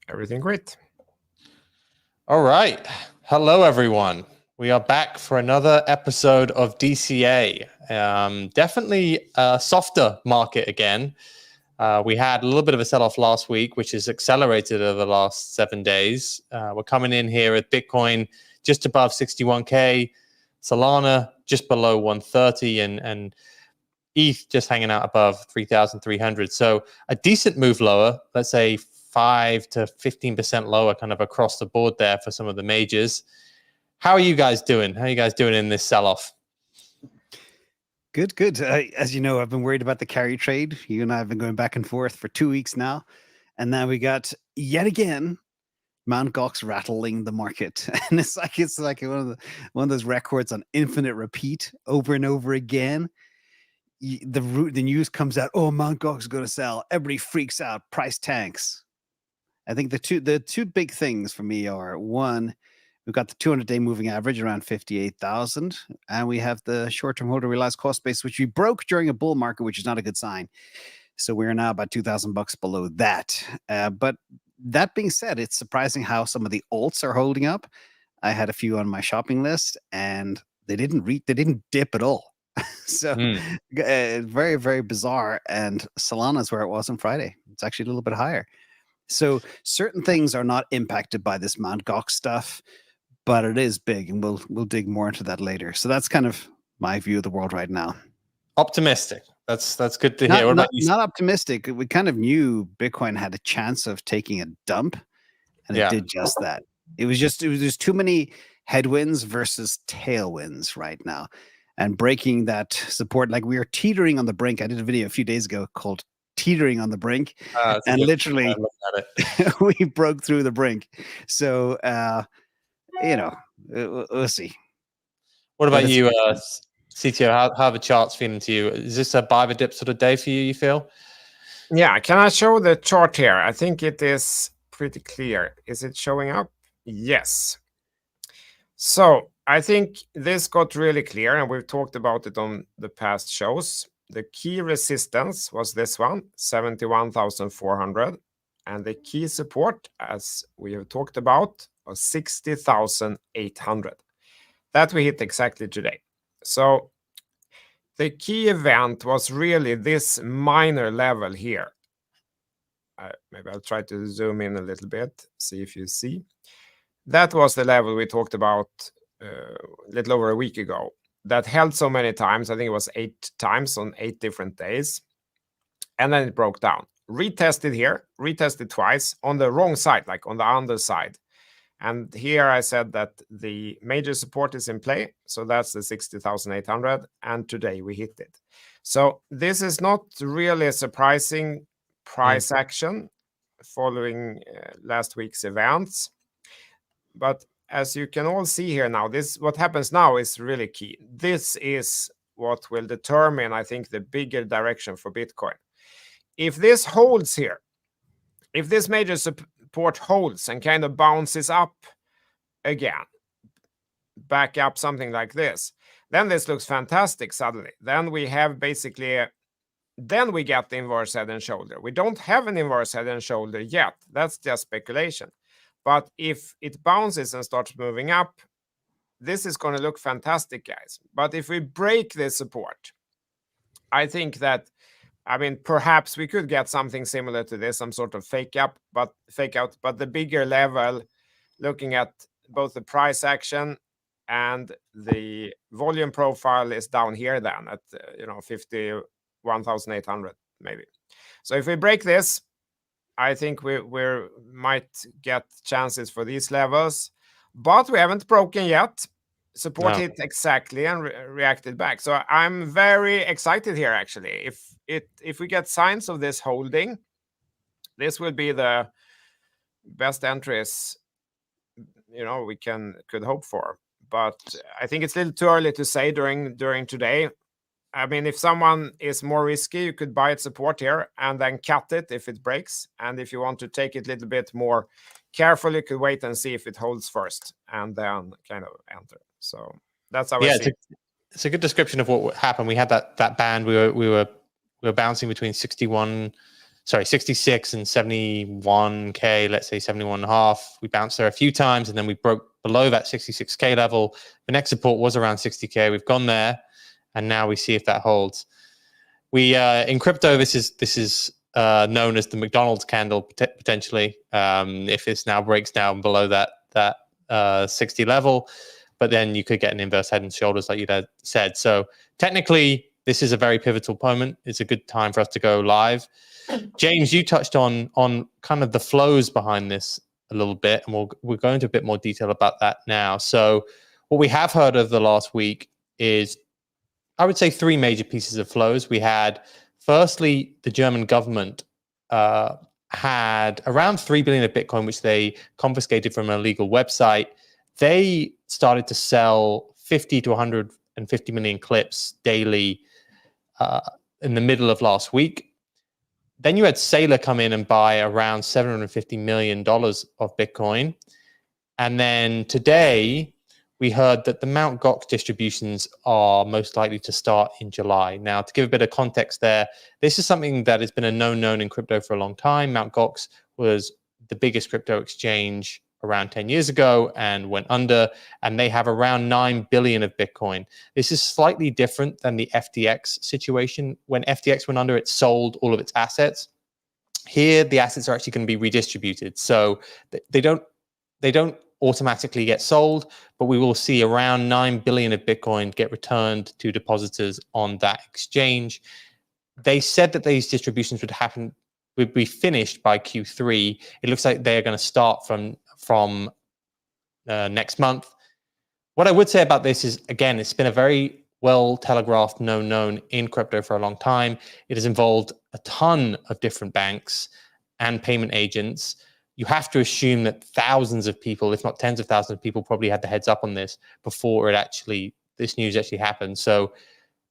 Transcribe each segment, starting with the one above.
Everything great. All right. Hello, everyone. We are back for another episode of DCA. Definitely a softer market again. We had a little bit of a sell-off last week, which has accelerated over the last 7 days. We're coming in here with Bitcoin just above 61K, Solana just below 130, and ETH just hanging out above 3,300. So a decent move lower, let's say 5 to 15% lower kind of across the board there for some of the majors. How are you guys doing? How are you guys doing in this sell-off? Good. As you know, I've been worried about the carry trade. You and I have been going back and forth for 2 weeks now. And now we got, yet again, Mt. Gox rattling the market. And it's like one of those records on infinite repeat over and over again. The news comes out, oh, Mt. Gox is going to sell. Everybody freaks out. Price tanks. I think the two big things for me are, one, we've got the 200-day moving average around 58,000, and we have the short-term holder realized cost base, which we broke during a bull market, which is not a good sign. So we're now about $2,000 below that. But that being said, it's surprising how some of the alts are holding up. I had a few on my shopping list, and they didn't dip at all. So very, very bizarre. And Solana is where it was on Friday. It's actually a little bit higher. So certain things are not impacted by this Mt. Gox stuff, but it is big, and we'll dig more into that later. So that's kind of my view of the world right now. Optimistic. That's good to hear. Not optimistic. We kind of knew Bitcoin had a chance of taking a dump, and it did just that. It was just too many headwinds versus tailwinds right now, and breaking that support. Like, we are teetering on the brink. I did a video a few days ago called teetering on the brink, and literally we broke through the brink. So we'll see. What about you, CTO? How are the charts feeling to you? Is this a buy the dip sort of day for you feel? Yeah, can I show the chart here? I think it is pretty clear. Is it showing up? Yes. So I think this got really clear, and we've talked about it on the past shows. The key resistance was this one, 71,400. And the key support, as we have talked about, was 60,800. That we hit exactly today. So the key event was really this minor level here. Maybe I'll try to zoom in a little bit, see if you see. That was the level we talked about a little over a week ago. That held so many times. I think it was 8 times on 8 different days. And then it broke down. Retested here, retested twice on the wrong side, like on the underside. And here I said that the major support is in play. So that's the 60,800. And today we hit it. So this is not really a surprising price action following last week's events. But as you can all see here now, what happens now is really key. This is what will determine, I think, the bigger direction for Bitcoin. If this holds here, if this major support holds and kind of bounces up again, back up something like this, then this looks fantastic suddenly. Then we have basically, then we get the inverse head and shoulder. We don't have an inverse head and shoulder yet. That's just speculation. But if it bounces and starts moving up, this is going to look fantastic, guys. But if we break this support, I think that, perhaps we could get something similar to this, some sort of fake out. But the bigger level, looking at both the price action and the volume profile, is down here then at 51,800 maybe. So if we break this, I think we might get chances for these levels, but we haven't broken yet. Support hit exactly and reacted back. So I'm very excited here, actually. If we get signs of this holding, this will be the best entries we could hope for. But I think it's a little too early to say during today. If someone is more risky, you could buy at support here and then cut it if it breaks. And if you want to take it a little bit more carefully, you could wait and see if it holds first and then kind of enter. So that's how I see it. It's a good description of what happened. We had that band. We were bouncing between 61 66 and 71K, let's say 71.5. We bounced there a few times and then we broke below that 66K level. The next support was around 60K. We've gone there and now we see if that holds. We in crypto, this is known as the McDonald's candle potentially. If this now breaks down below that 60 level, but then you could get an inverse head and shoulders like you said. So technically, this is a very pivotal moment. It's a good time for us to go live. James, you touched on kind of the flows behind this a little bit, and we'll go into a bit more detail about that now. So what we have heard over the last week is, I would say, three major pieces of flows. We had, firstly, the German government had around 3 billion of Bitcoin, which they confiscated from an illegal website. They started to sell 50 to 150 million clips daily in the middle of last week. Then you had Saylor come in and buy around $750 million of Bitcoin. And then today, we heard that the Mt. Gox distributions are most likely to start in July. Now, to give a bit of context there, this is something that has been a known in crypto for a long time. Mt. Gox was the biggest crypto exchange around 10 years ago and went under, and they have around 9 billion of Bitcoin. This is slightly different than the FTX situation. When FTX went under, it sold all of its assets. Here, the assets are actually going to be redistributed. So they don't automatically get sold, but we will see around 9 billion of Bitcoin get returned to depositors on that exchange. They said that these distributions would be finished by Q3. It looks like they are going to start from next month. What I would say about this is, again, it's been a very well telegraphed known in crypto for a long time. It has involved a ton of different banks and payment agents. You have to assume that thousands of people, if not tens of thousands of people, probably had the heads up on this before this news actually happened. So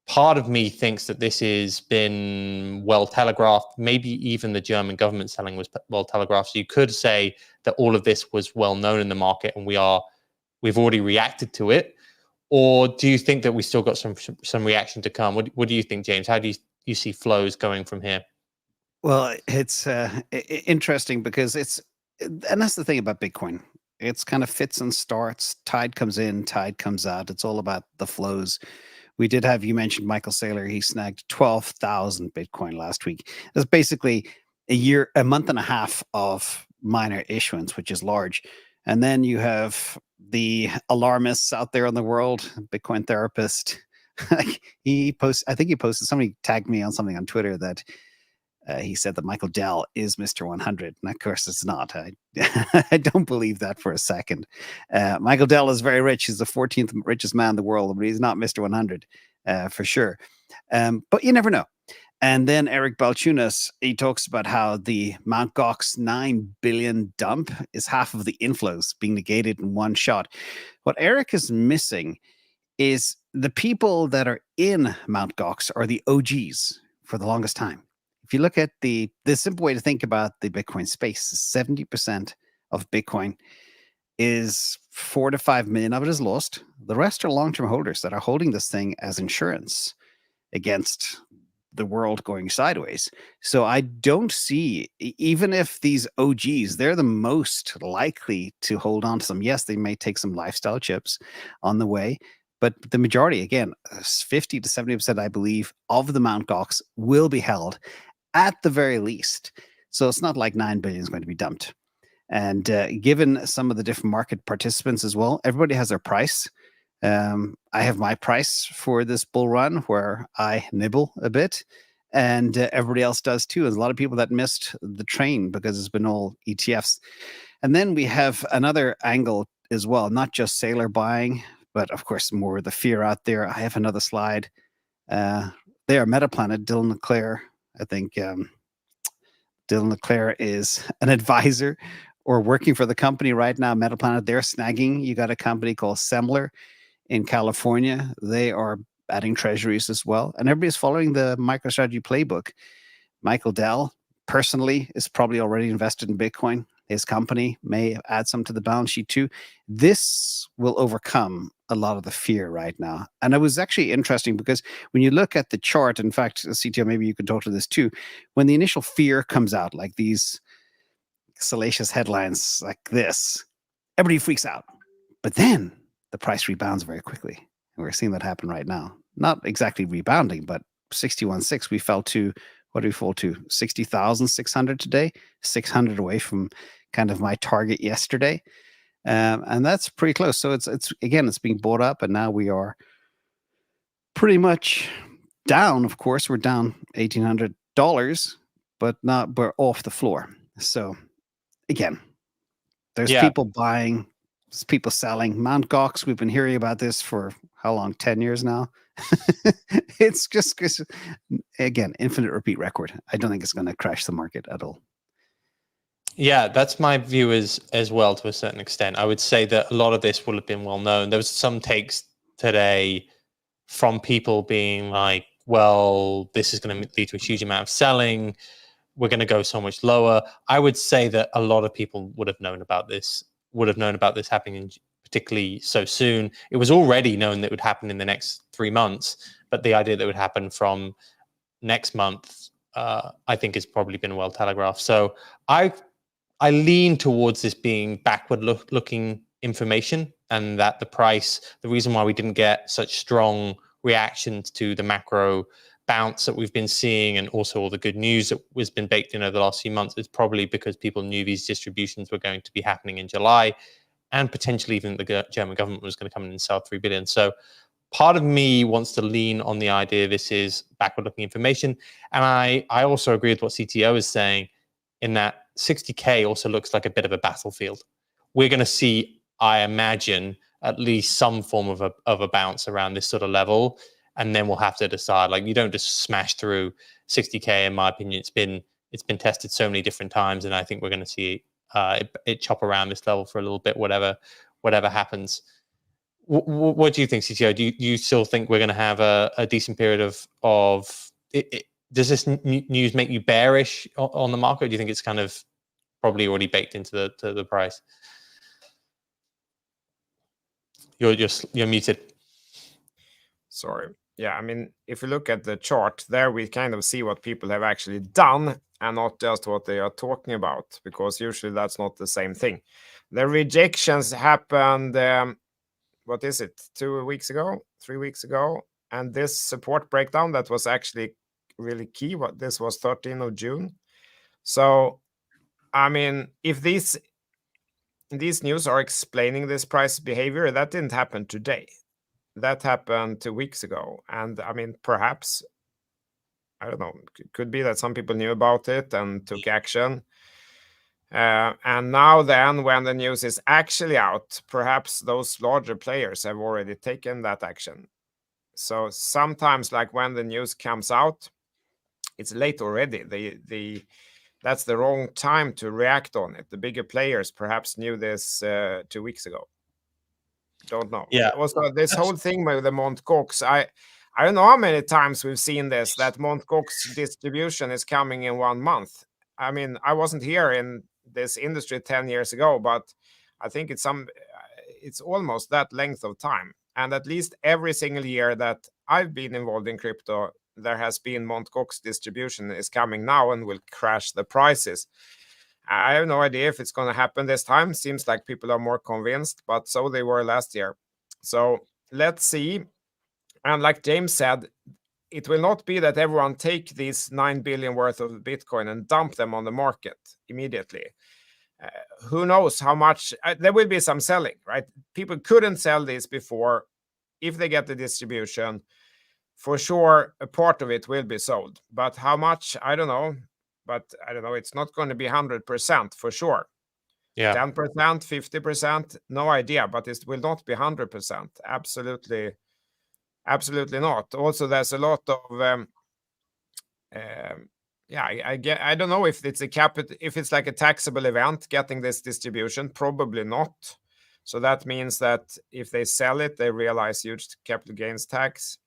part of me thinks that this has been well telegraphed. Maybe even the German government selling was well telegraphed. So you could say that all of this was well known in the market and we've already reacted to it. Or do you think that we still got some reaction to come? What do you think, James? How do you see flows going from here? Well, it's interesting because and that's the thing about Bitcoin. It's kind of fits and starts. Tide comes in, tide comes out. It's all about the flows. We did have, you mentioned Michael Saylor. He snagged 12,000 Bitcoin last week. That's basically a month and a half of miner issuance, which is large. And then you have the alarmists out there in the world, Bitcoin therapist. I think he posted, somebody tagged me on something on Twitter that he said that Michael Dell is Mr. 100. And of course it's not. I don't believe that for a second. Michael Dell is very rich. He's the 14th richest man in the world, but he's not Mr. 100 for sure. But you never know. And then Eric Balchunas, he talks about how the Mt. Gox 9 billion dump is half of the inflows being negated in one shot. What Eric is missing is the people that are in Mt. Gox are the OGs for the longest time. If you look at the simple way to think about the Bitcoin space, 70% of Bitcoin is 4 to 5 million of it is lost. The rest are long-term holders that are holding this thing as insurance against the world going sideways. So I don't see, even if these OGs, they're the most likely to hold on to them. Yes, they may take some lifestyle chips on the way, but the majority, again, 50 to 70%, I believe, of the Mt. Gox will be held at the very least. So it's not like 9 billion is going to be dumped. And given some of the different market participants as well, everybody has their price. I have my price for this bull run where I nibble a bit, and everybody else does too. There's a lot of people that missed the train because it's been all ETFs. And then we have another angle as well, not just Saylor buying, but of course more of the fear out there. I have another slide. There, Metaplanet, Dylan LeClaire. I think Dylan LeClaire is an advisor or working for the company right now. Metaplanet, they're snagging. You got a company called Semler in California. They are adding treasuries as well. And everybody's following the MicroStrategy playbook. Michael Dell personally is probably already invested in Bitcoin. His company may add some to the balance sheet too. This will overcome a lot of the fear right now. And it was actually interesting because when you look at the chart, in fact, CTO, maybe you could talk to this too. When the initial fear comes out, like these salacious headlines like this, everybody freaks out. But then the price rebounds very quickly. And we're seeing that happen right now. Not exactly rebounding, but 61.6, we fell to, what do we fall to? 60,600 today, 600 away from kind of my target yesterday. And that's pretty close. So it's again, it's being bought up, and now we are pretty much down. Of course, we're down $1,800, but we're off the floor. So again, there's people buying, there's people selling. Mt. Gox, we've been hearing about this for how long? 10 years now. It's just, again, infinite repeat record. I don't think it's going to crash the market at all. Yeah, that's my view as well to a certain extent. I would say that a lot of this will have been well known. There was some takes today from people being like, well, this is going to lead to a huge amount of selling. We're going to go so much lower. I would say that a lot of people would have known about this happening particularly so soon. It was already known that it would happen in the next 3 months, but the idea that it would happen from next month, I think has probably been well telegraphed. So I lean towards this being backward-looking information, and that the reason why we didn't get such strong reactions to the macro bounce that we've been seeing, and also all the good news that has been baked in over the last few months, is probably because people knew these distributions were going to be happening in July, and potentially even the German government was going to come in and sell 3 billion. So part of me wants to lean on the idea this is backward-looking information. And I also agree with what CTO is saying, in that 60K also looks like a bit of a battlefield. We're going to see, I imagine, at least some form of a bounce around this sort of level. And then we'll have to decide. Like, you don't just smash through 60K, in my opinion. It's been tested so many different times, and I think we're going to see it chop around this level for a little bit, whatever happens. What do you think, CTO? Do you still think we're going to have a decent period of does this news make you bearish on the market? Or do you think it's kind of probably already baked into the price? You're muted. Sorry. Yeah, I mean, if you look at the chart there, we kind of see what people have actually done and not just what they are talking about, because usually that's not the same thing. The rejections happened, what is it, 2 weeks ago, 3 weeks ago? And this support breakdown, that was actually really key. This was 13th of June. So, I mean, if these news are explaining this price behavior, that didn't happen today. That happened 2 weeks ago. And I mean, perhaps, I don't know, it could be that some people knew about it and took action. And now then, when the news is actually out, perhaps those larger players have already taken that action. So sometimes, like when the news comes out, it's late already. That's the wrong time to react on it. The bigger players perhaps knew this 2 weeks ago. Don't know. Yeah. Also, this whole thing with the Mt. Gox, I don't know how many times we've seen this, that Mt. Gox distribution is coming in 1 month. I mean, I wasn't here in this industry 10 years ago, but I think it's almost that length of time. And at least every single year that I've been involved in crypto, there has been Mt. Gox distribution is coming now and will crash the prices. I have no idea if it's going to happen this time. Seems like people are more convinced, but so they were last year. So let's see. And like James said, it will not be that everyone take these 9 billion worth of Bitcoin and dump them on the market immediately. Who knows how much? There will be some selling, right? People couldn't sell this before. If they get the distribution, for sure, a part of it will be sold. But how much? I don't know. But I don't know. It's not going to be 100% for sure. Yeah. 10%, 50%, no idea. But it will not be 100%. Absolutely not. Also, there's a lot of I don't know if it's if it's like a taxable event getting this distribution. Probably not. So that means that if they sell it, they realize huge capital gains tax.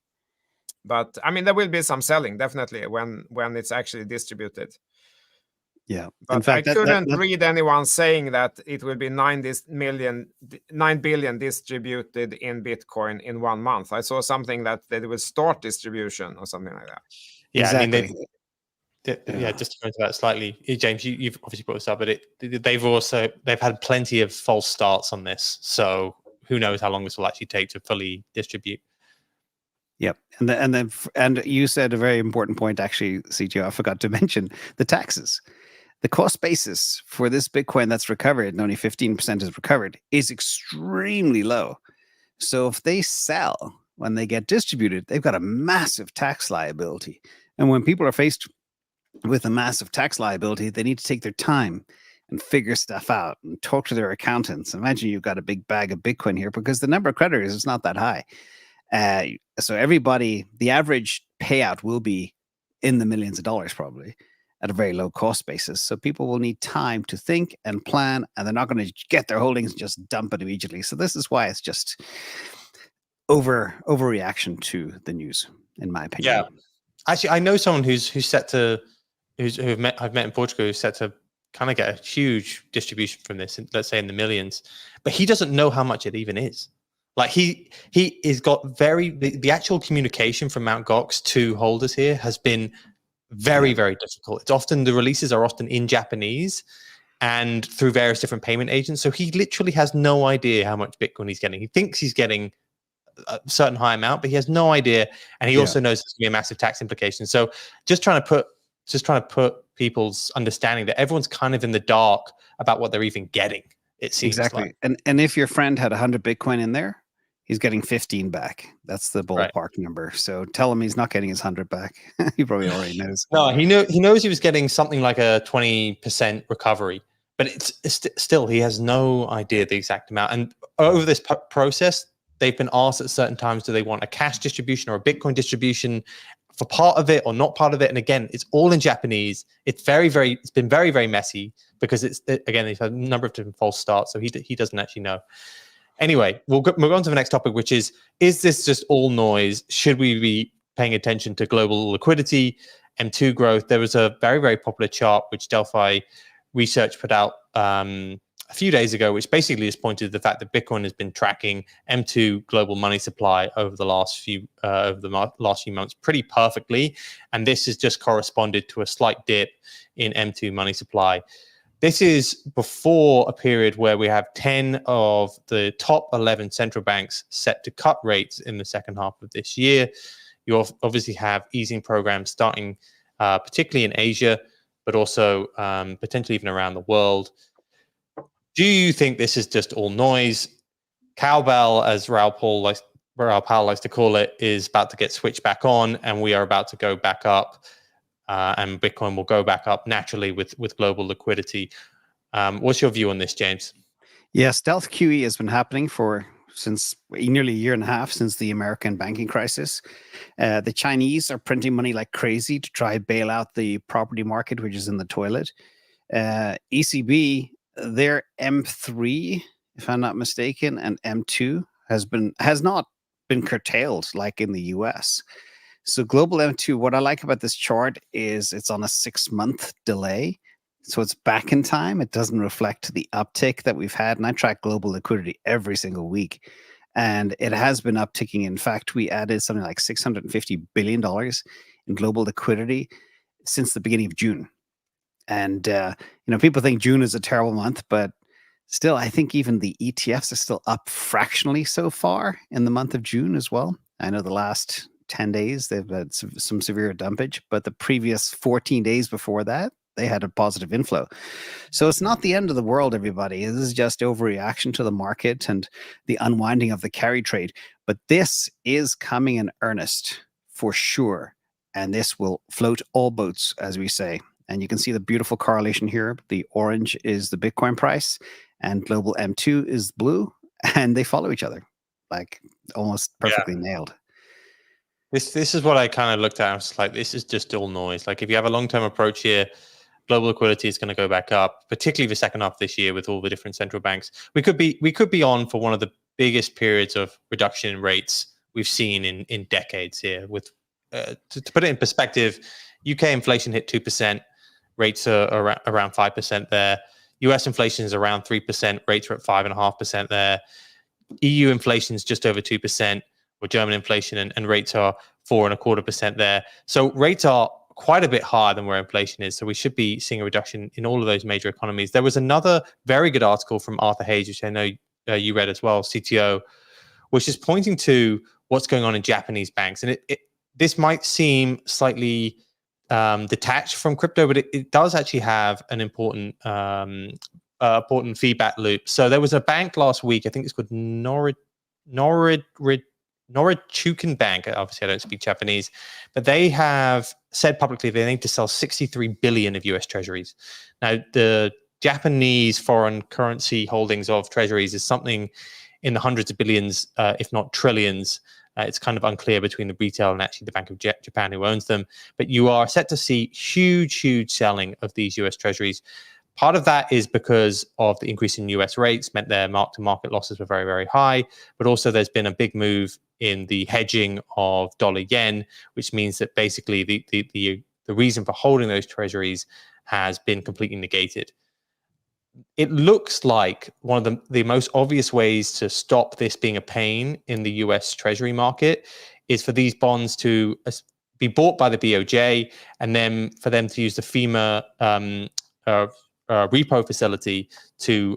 But I mean, there will be some selling definitely when it's actually distributed. Yeah. In But fact, I couldn't read anyone saying that it will be 9 billion distributed in Bitcoin in 1 month. I saw something that they will start distribution or something like that. Yeah, exactly. I mean, just to go into that slightly, James, you've obviously brought this up, but they've had plenty of false starts on this. So who knows how long this will actually take to fully distribute. Yep. And you said a very important point, actually, CTO. I forgot to mention the taxes. The cost basis for this Bitcoin that's recovered, and only 15% is recovered, is extremely low. So if they sell when they get distributed, they've got a massive tax liability. And when people are faced with a massive tax liability, they need to take their time and figure stuff out and talk to their accountants. Imagine you've got a big bag of Bitcoin here because the number of creditors is not that high. So everybody, the average payout will be in the millions of dollars probably at a very low cost basis. So people will need time to think and plan, and they're not going to get their holdings and just dump it immediately. So this is why it's just overreaction to the news, in my opinion. Yeah, actually, I know someone I've met in Portugal who's set to kind of get a huge distribution from this, let's say in the millions, but he doesn't know how much it even is. Like he is got the actual communication from Mt. Gox to holders here has been very difficult. It's often, the releases are often in Japanese and through various different payment agents. So he literally has no idea how much Bitcoin he's getting. He thinks he's getting a certain high amount, but he has no idea. And he also knows there's going to be a massive tax implication. So just trying to put people's understanding that everyone's kind of in the dark about what they're even getting, it seems exactly. like. And if your friend had 100 Bitcoin in there, he's getting 15 back. That's the ballpark number. So tell him he's not getting his 100 back. He probably already knows. No, he knows he was getting something like a 20% recovery, but it's still, he has no idea the exact amount. And over this process, they've been asked at certain times, do they want a cash distribution or a Bitcoin distribution for part of it or not part of it? And again, it's all in Japanese. It's it's been very messy because again, they've had a number of different false starts. So he doesn't actually know. Anyway, we'll move on to the next topic, which is this just all noise? Should we be paying attention to global liquidity, M2 growth? There was a very popular chart which Delphi Research put out a few days ago, which basically just pointed to the fact that Bitcoin has been tracking M2 global money supply over the last few months pretty perfectly, and this has just corresponded to a slight dip in M2 money supply. This is before a period where we have 10 of the top 11 central banks set to cut rates in the second half of this year. You obviously have easing programs starting, particularly in Asia, but also potentially even around the world. Do you think this is just all noise? Cowbell, as Raoul Powell likes to call it, is about to get switched back on, and we are about to go back up. And Bitcoin will go back up naturally with global liquidity. What's your view on this, James? Yeah, stealth QE has been happening since nearly a year and a half since the American banking crisis. The Chinese are printing money like crazy to try bail out the property market, which is in the toilet. ECB, their M3, if I'm not mistaken, and M2 has not been curtailed like in the US. So global M2, what I like about this chart is it's on a 6-month delay. So it's back in time. It doesn't reflect the uptick that we've had. And I track global liquidity every single week. And it has been upticking. In fact, we added something like $650 billion in global liquidity since the beginning of June. And, people think June is a terrible month, but still, I think even the ETFs are still up fractionally so far in the month of June as well. I know the last 10 days, they've had some severe dumpage, but the previous 14 days before that, they had a positive inflow. So it's not the end of the world, everybody. This is just overreaction to the market and the unwinding of the carry trade. But this is coming in earnest for sure. And this will float all boats, as we say. And you can see the beautiful correlation here. The orange is the Bitcoin price and global M2 is blue, and they follow each other like almost perfectly nailed. This is what I kind of looked at. I was like, this is just all noise. Like if you have a long-term approach here, global liquidity is going to go back up, particularly the second half of this year with all the different central banks. We could be on for one of the biggest periods of reduction in rates we've seen in decades here. With to put it in perspective, UK inflation hit 2%. rates are around 5% there. US inflation is around 3%, rates are at 5.5% there. EU inflation is just over 2%, or German inflation, and rates are 4.25% there. So rates are quite a bit higher than where inflation is. So we should be seeing a reduction in all of those major economies. There was another very good article from Arthur Hayes, which I know you read as well, CTO, which is pointing to what's going on in Japanese banks. And this might seem slightly detached from crypto, but it does actually have an important feedback loop. So there was a bank last week, I think it's called Norichuken Bank. Obviously, I don't speak Japanese, but they have said publicly they need to sell 63 billion of US treasuries. Now, the Japanese foreign currency holdings of treasuries is something in the hundreds of billions, if not trillions. It's kind of unclear between the retail and actually the Bank of Japan who owns them. But you are set to see huge selling of these US treasuries. Part of that is because of the increase in US rates meant their mark-to-market losses were very high. But also there's been a big move in the hedging of dollar yen, which means that basically the reason for holding those treasuries has been completely negated. It looks like one of the most obvious ways to stop this being a pain in the US Treasury market is for these bonds to be bought by the BOJ and then for them to use the FEMA repo facility to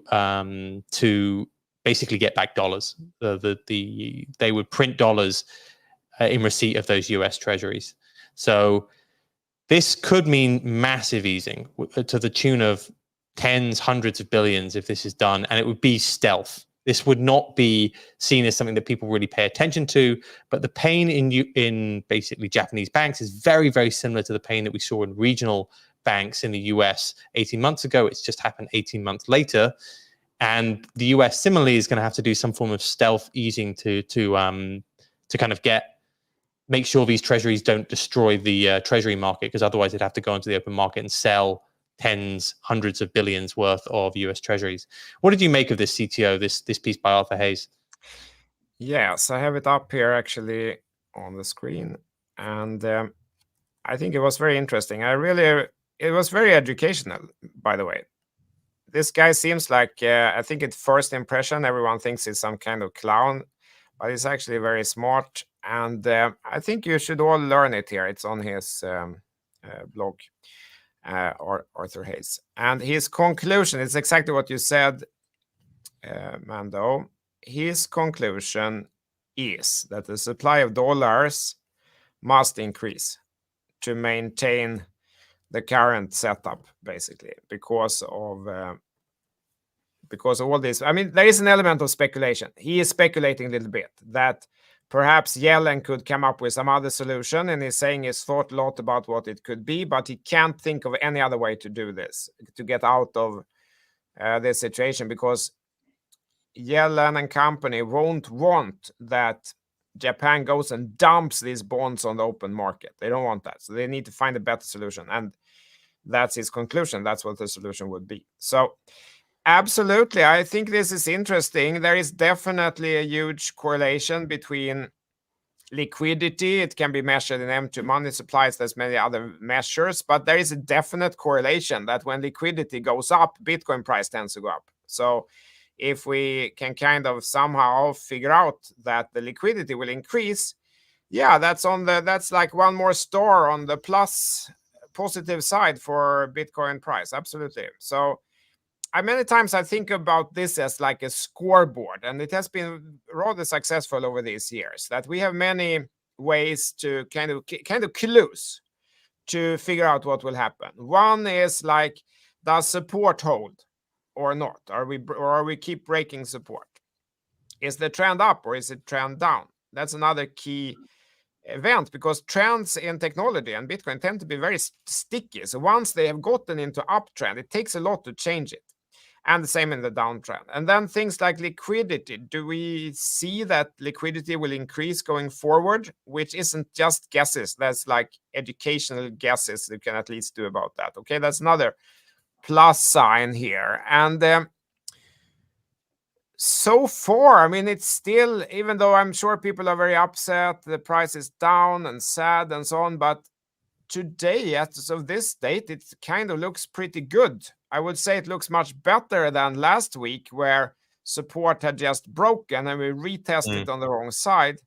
basically get back dollars. They would print dollars in receipt of those US Treasuries. So this could mean massive easing to the tune of tens, hundreds of billions if this is done, and it would be stealth. This would not be seen as something that people really pay attention to, but the pain in basically Japanese banks is very similar to the pain that we saw in regional banks in the US 18 months ago. It's just happened 18 months later, and the US similarly is going to have to do some form of stealth easing to kind of make sure these treasuries don't destroy the treasury market, because otherwise they'd have to go into the open market and sell tens, hundreds of billions worth of US treasuries. What did you make of this, CTO, this piece by Arthur Hayes? Yes, I have it up here actually on the screen. And I think it was very interesting. It was very educational, by the way. This guy seems like, I think at first impression, everyone thinks he's some kind of clown, but he's actually very smart. And I think you should all learn it here. It's on his blog. Arthur Hayes. And his conclusion is exactly what you said, Mando. His conclusion is that the supply of dollars must increase to maintain the current setup, basically, because of all this. I mean, there is an element of speculation. He is speculating a little bit that perhaps Yellen could come up with some other solution, and he's saying he's thought a lot about what it could be, but he can't think of any other way to do this, to get out of this situation, because Yellen and company won't want that Japan goes and dumps these bonds on the open market. They don't want that. So they need to find a better solution. And that's his conclusion. That's what the solution would be. So absolutely, I think this is interesting. There is definitely a huge correlation between liquidity. It can be measured in M2 money supplies. There's many other measures, but there is a definite correlation that when liquidity goes up, Bitcoin price tends to go up. So if we can kind of somehow figure out that the liquidity will increase, yeah, that's like one more star on the positive side for Bitcoin price. Absolutely. So many times I think about this as like a scoreboard, and it has been rather successful over these years, that we have many ways to kind of clues to figure out what will happen. One is like, does support hold or not? Are we keep breaking support? Is the trend up or is it trend down? That's another key event, because trends in technology and Bitcoin tend to be very sticky. So once they have gotten into uptrend, it takes a lot to change it. And the same in the downtrend. And then things like liquidity. Do we see that liquidity will increase going forward? Which isn't just guesses. That's like educational guesses you can at least do about that. Okay, that's another plus sign here. And so far, I mean, it's still, even though I'm sure people are very upset, the price is down and sad and so on, but today, as of this date, it kind of looks pretty good. I would say it looks much better than last week, where support had just broken and we retested on the wrong side.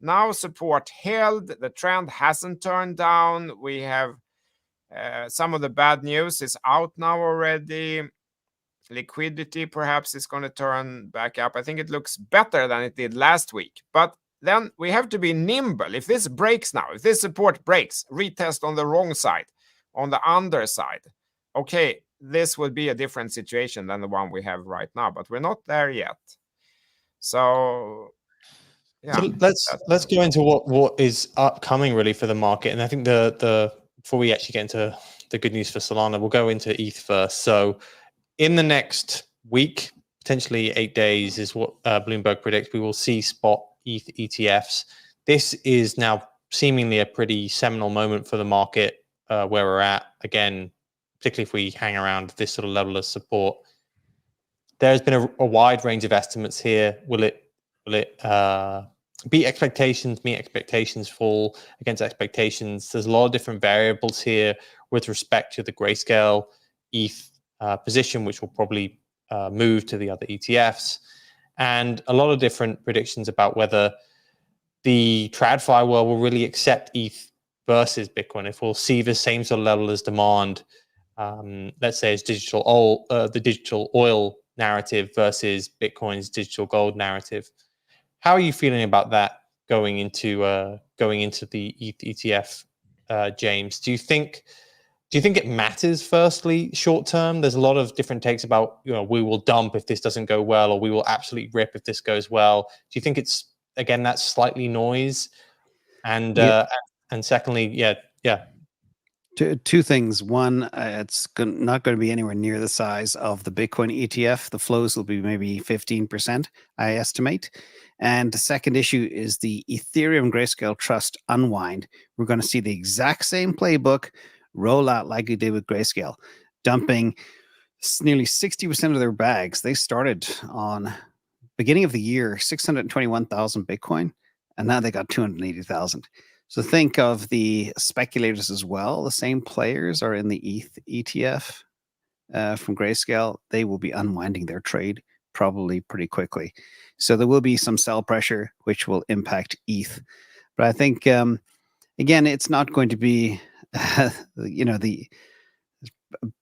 Now support held, the trend hasn't turned down. We have some of the bad news is out now already. Liquidity perhaps is going to turn back up. I think it looks better than it did last week. But then we have to be nimble. If this breaks now, if this support breaks, retest on the wrong side, on the underside, okay, this would be a different situation than the one we have right now, but we're not there yet. So yeah. So let's go into what is upcoming really for the market. And I think the before we actually get into the good news for Solana, we'll go into ETH first. So in the next week, potentially 8 days is what Bloomberg predicts, we will see spot ETH ETFs. This is now seemingly a pretty seminal moment for the market where we're at. Again, particularly if we hang around this sort of level of support. There's been a wide range of estimates here. Will it beat expectations, meet expectations, fall against expectations? There's a lot of different variables here with respect to the Grayscale ETH position, which will probably move to the other ETFs, and a lot of different predictions about whether the TradFi world will really accept ETH versus Bitcoin, if we'll see the same sort of level as demand, let's say as the digital oil narrative versus Bitcoin's digital gold narrative. How are you feeling about that going into the ETH ETF, James? Do you think it matters? Firstly, short term, there's a lot of different takes about, we will dump if this doesn't go well, or we will absolutely rip if this goes well. Do you think it's, again, that's slightly noise? And secondly, yeah. Two things. One, it's not going to be anywhere near the size of the Bitcoin ETF. The flows will be maybe 15%, I estimate. And the second issue is the Ethereum Grayscale Trust unwind. We're going to see the exact same playbook roll out like we did with Grayscale, dumping nearly 60% of their bags. They started on beginning of the year, 621,000 Bitcoin, and now they got 280,000. So think of the speculators as well. The same players are in the ETH ETF from Grayscale. They will be unwinding their trade probably pretty quickly. So there will be some sell pressure, which will impact ETH. But I think, again, it's not going to be, the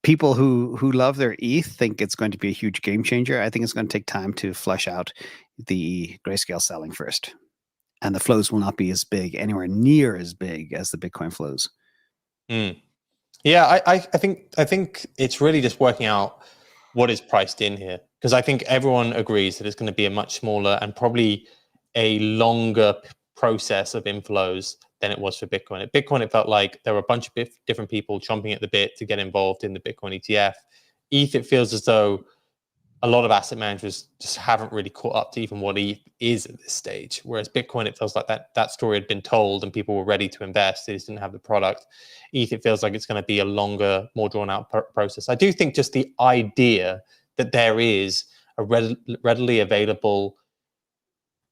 people who love their ETH think it's going to be a huge game changer. I think it's going to take time to flush out the Grayscale selling first. And the flows will not be as big, anywhere near as big as the Bitcoin flows. Yeah, I think it's really just working out what is priced in here, because I think everyone agrees that it's going to be a much smaller and probably a longer process of inflows than it was for Bitcoin. At Bitcoin, it felt like there were a bunch of different people chomping at the bit to get involved in the Bitcoin ETF. ETH, it feels as though a lot of asset managers just haven't really caught up to even what ETH is at this stage. Whereas Bitcoin, it feels like that story had been told and people were ready to invest. They just didn't have the product. ETH, it feels like it's going to be a longer, more drawn out process. I do think just the idea that there is a readily available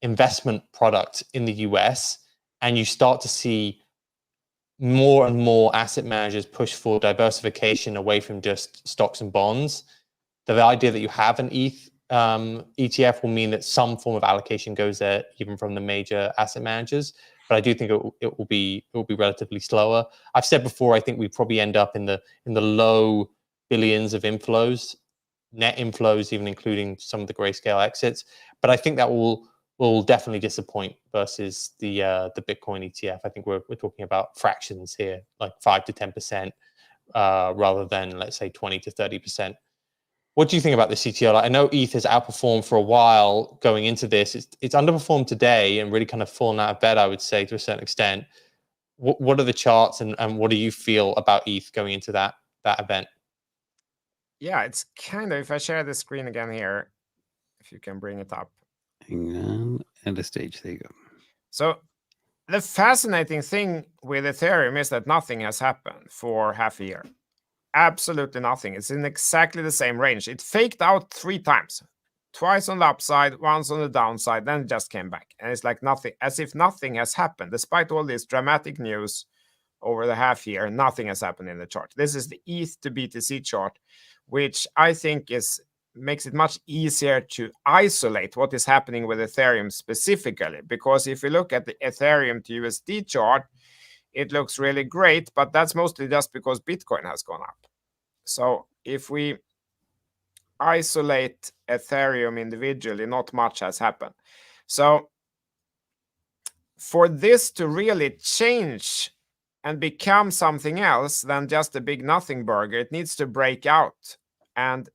investment product in the US, and you start to see more and more asset managers push for diversification away from just stocks and bonds. The idea that you have an ETH ETF will mean that some form of allocation goes there, even from the major asset managers. But I do think it will be relatively slower. I've said before, I think we probably end up in the low billions of inflows, net inflows, even including some of the Grayscale exits. But I think that will definitely disappoint versus the Bitcoin ETF. I think we're talking about fractions here, like 5 to 10%, rather than, let's say, 20 to 30%. What do you think about the CTO? I know ETH has outperformed for a while going into this. It's underperformed today and really kind of fallen out of bed, I would say, to a certain extent. What are the charts and what do you feel about ETH going into that event? Yeah, it's kind of, if I share the screen again here, if you can bring it up. Hang on, end of stage, there you go. So the fascinating thing with Ethereum is that nothing has happened for half a year. Absolutely nothing. It's in exactly the same range. It faked out 3 times, twice on the upside, once on the downside, then it just came back. And it's like nothing, as if nothing has happened, despite all this dramatic news, over the half year, nothing has happened in the chart. This is the ETH to BTC chart, which I think makes it much easier to isolate what is happening with Ethereum specifically. Because if you look at the Ethereum to USD chart, it looks really great, but that's mostly just because Bitcoin has gone up. So if we isolate Ethereum individually, not much has happened. So for this to really change and become something else than just a big nothing burger, it needs to break out. And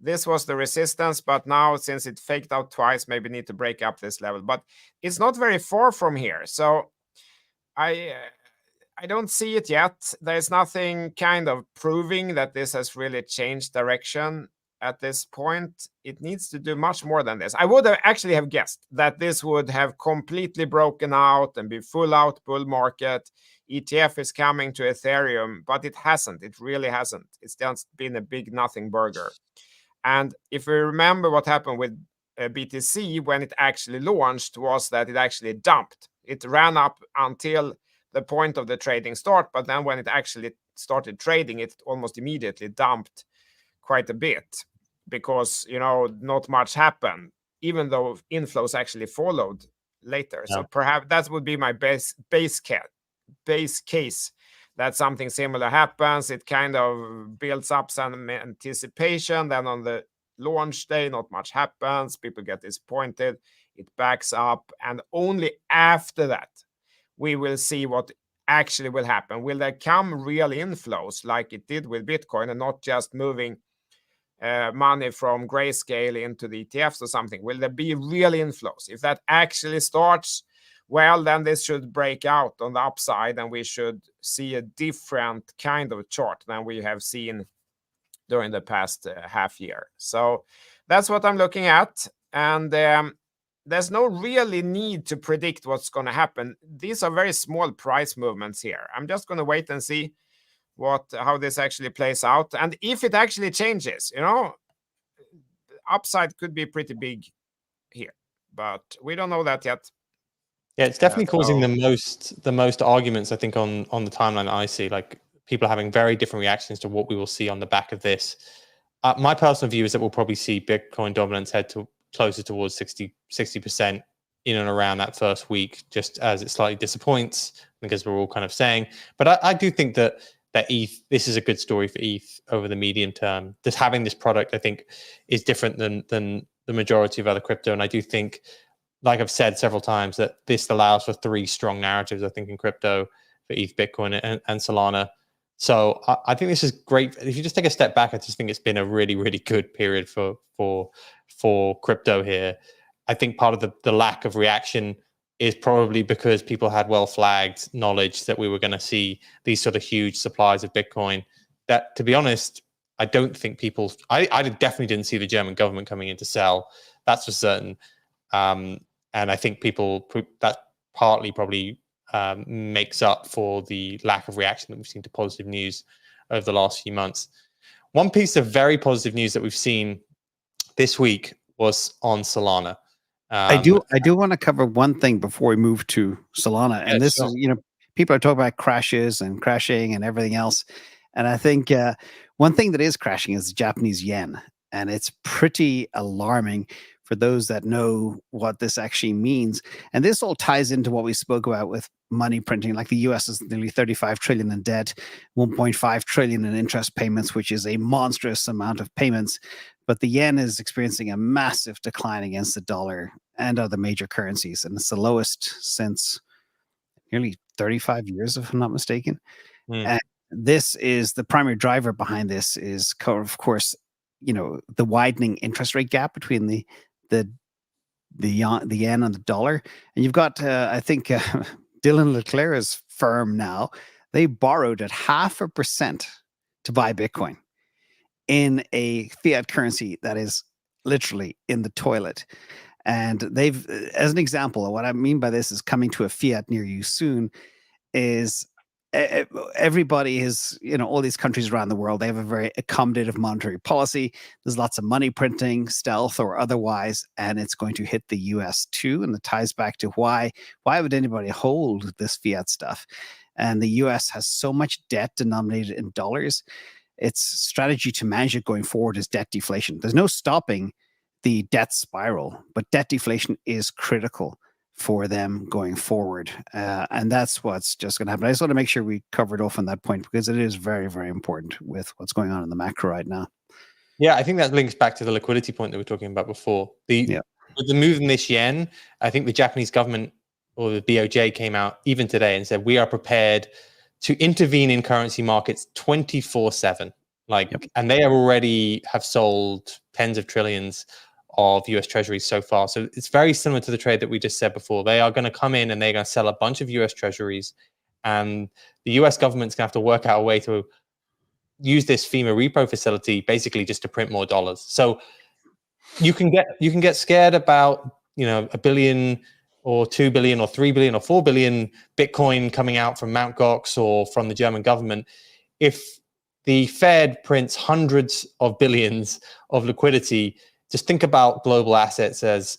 this was the resistance, but now since it faked out twice, maybe need to break up this level. But it's not very far from here. So I don't see it yet. There's nothing kind of proving that this has really changed direction at this point. It needs to do much more than this. I would have actually have guessed that this would have completely broken out and be full out bull market. ETF is coming to Ethereum, but it hasn't. It really hasn't. It's just been a big nothing burger. And if we remember what happened with BTC when it actually launched, was that it actually dumped. It ran up until the point of the trading start, but then when it actually started trading, it almost immediately dumped quite a bit because, not much happened, even though inflows actually followed later. Yeah. So perhaps that would be my base case that something similar happens. It kind of builds up some anticipation. Then on the launch day, not much happens. People get disappointed. It backs up. And only after that, we will see what actually will happen. Will there come real inflows like it did with Bitcoin and not just moving money from Grayscale into the ETFs or something? Will there be real inflows? If that actually starts, well, then this should break out on the upside and we should see a different kind of chart than we have seen during the past half year. So that's what I'm looking at. And there's no really need to predict what's going to happen. These are very small price movements here. I'm just going to wait and see how this actually plays out. And if it actually changes, upside could be pretty big here, but we don't know that yet. Yeah, it's definitely causing the most arguments, I think, on the timeline I see. Like, people are having very different reactions to what we will see on the back of this. My personal view is that we'll probably see Bitcoin dominance head to closer towards 60% in and around that first week, just as it slightly disappoints, because we're all kind of saying. But I do think that ETH, this is a good story for ETH over the medium term. Just having this product, I think, is different than the majority of other crypto. And I do think, like I've said several times, that this allows for 3 strong narratives, I think, in crypto for ETH, Bitcoin, and Solana. So I think this is great. If you just take a step back, I just think it's been a really, really good period for crypto here. I think part of the lack of reaction is probably because people had well-flagged knowledge that we were going to see these sort of huge supplies of Bitcoin. That, to be honest, I don't think people... I definitely didn't see the German government coming in to sell. That's for certain. And I think that partly probably makes up for the lack of reaction that we've seen to positive news over the last few months. One piece of very positive news that we've seen this week was on Solana. I do want to cover one thing before we move to Solana, and this is, people are talking about crashes and crashing and everything else, and I think one thing that is crashing is the Japanese yen, and it's pretty alarming for those that know what this actually means. And this all ties into what we spoke about with money printing. Like, the US is nearly 35 trillion in debt, 1.5 trillion in interest payments, which is a monstrous amount of payments. But the yen is experiencing a massive decline against the dollar and other major currencies. And it's the lowest since nearly 35 years, if I'm not mistaken. And this is the primary driver behind this is, of course, the widening interest rate gap between the yen and the dollar. And you've got, I think, Dylan Leclerc's firm now, they borrowed at 0.5% to buy Bitcoin in a fiat currency that is literally in the toilet. And they've, as an example, what I mean by this is coming to a fiat near you soon is everybody is, all these countries around the world, they have a very accommodative monetary policy. There's lots of money printing, stealth or otherwise, and it's going to hit the US too. And it ties back to why would anybody hold this fiat stuff? and the US has so much debt denominated in dollars. Its strategy to manage it going forward is debt deflation. There's no stopping the debt spiral, but debt deflation is critical for them going forward. And that's what's just going to happen. I just want to make sure we covered off on that point because it is very, very important with what's going on in the macro right now. Yeah, I think that links back to the liquidity point that we were talking about before. With the move in this yen, I think the Japanese government or the BOJ came out even today and said, we are prepared to intervene in currency markets 24/7. And they already have sold tens of trillions of US treasuries so far. So it's very similar to the trade that we just said before. They are going to come in and they're going to sell a bunch of US treasuries, and the US government's going to have to work out a way to use this FEMA repo facility basically just to print more dollars. So you can get scared about, $1 billion or 2 billion or 3 billion or 4 billion Bitcoin coming out from Mt. Gox or from the German government. If the Fed prints hundreds of billions of liquidity, just think about global assets as,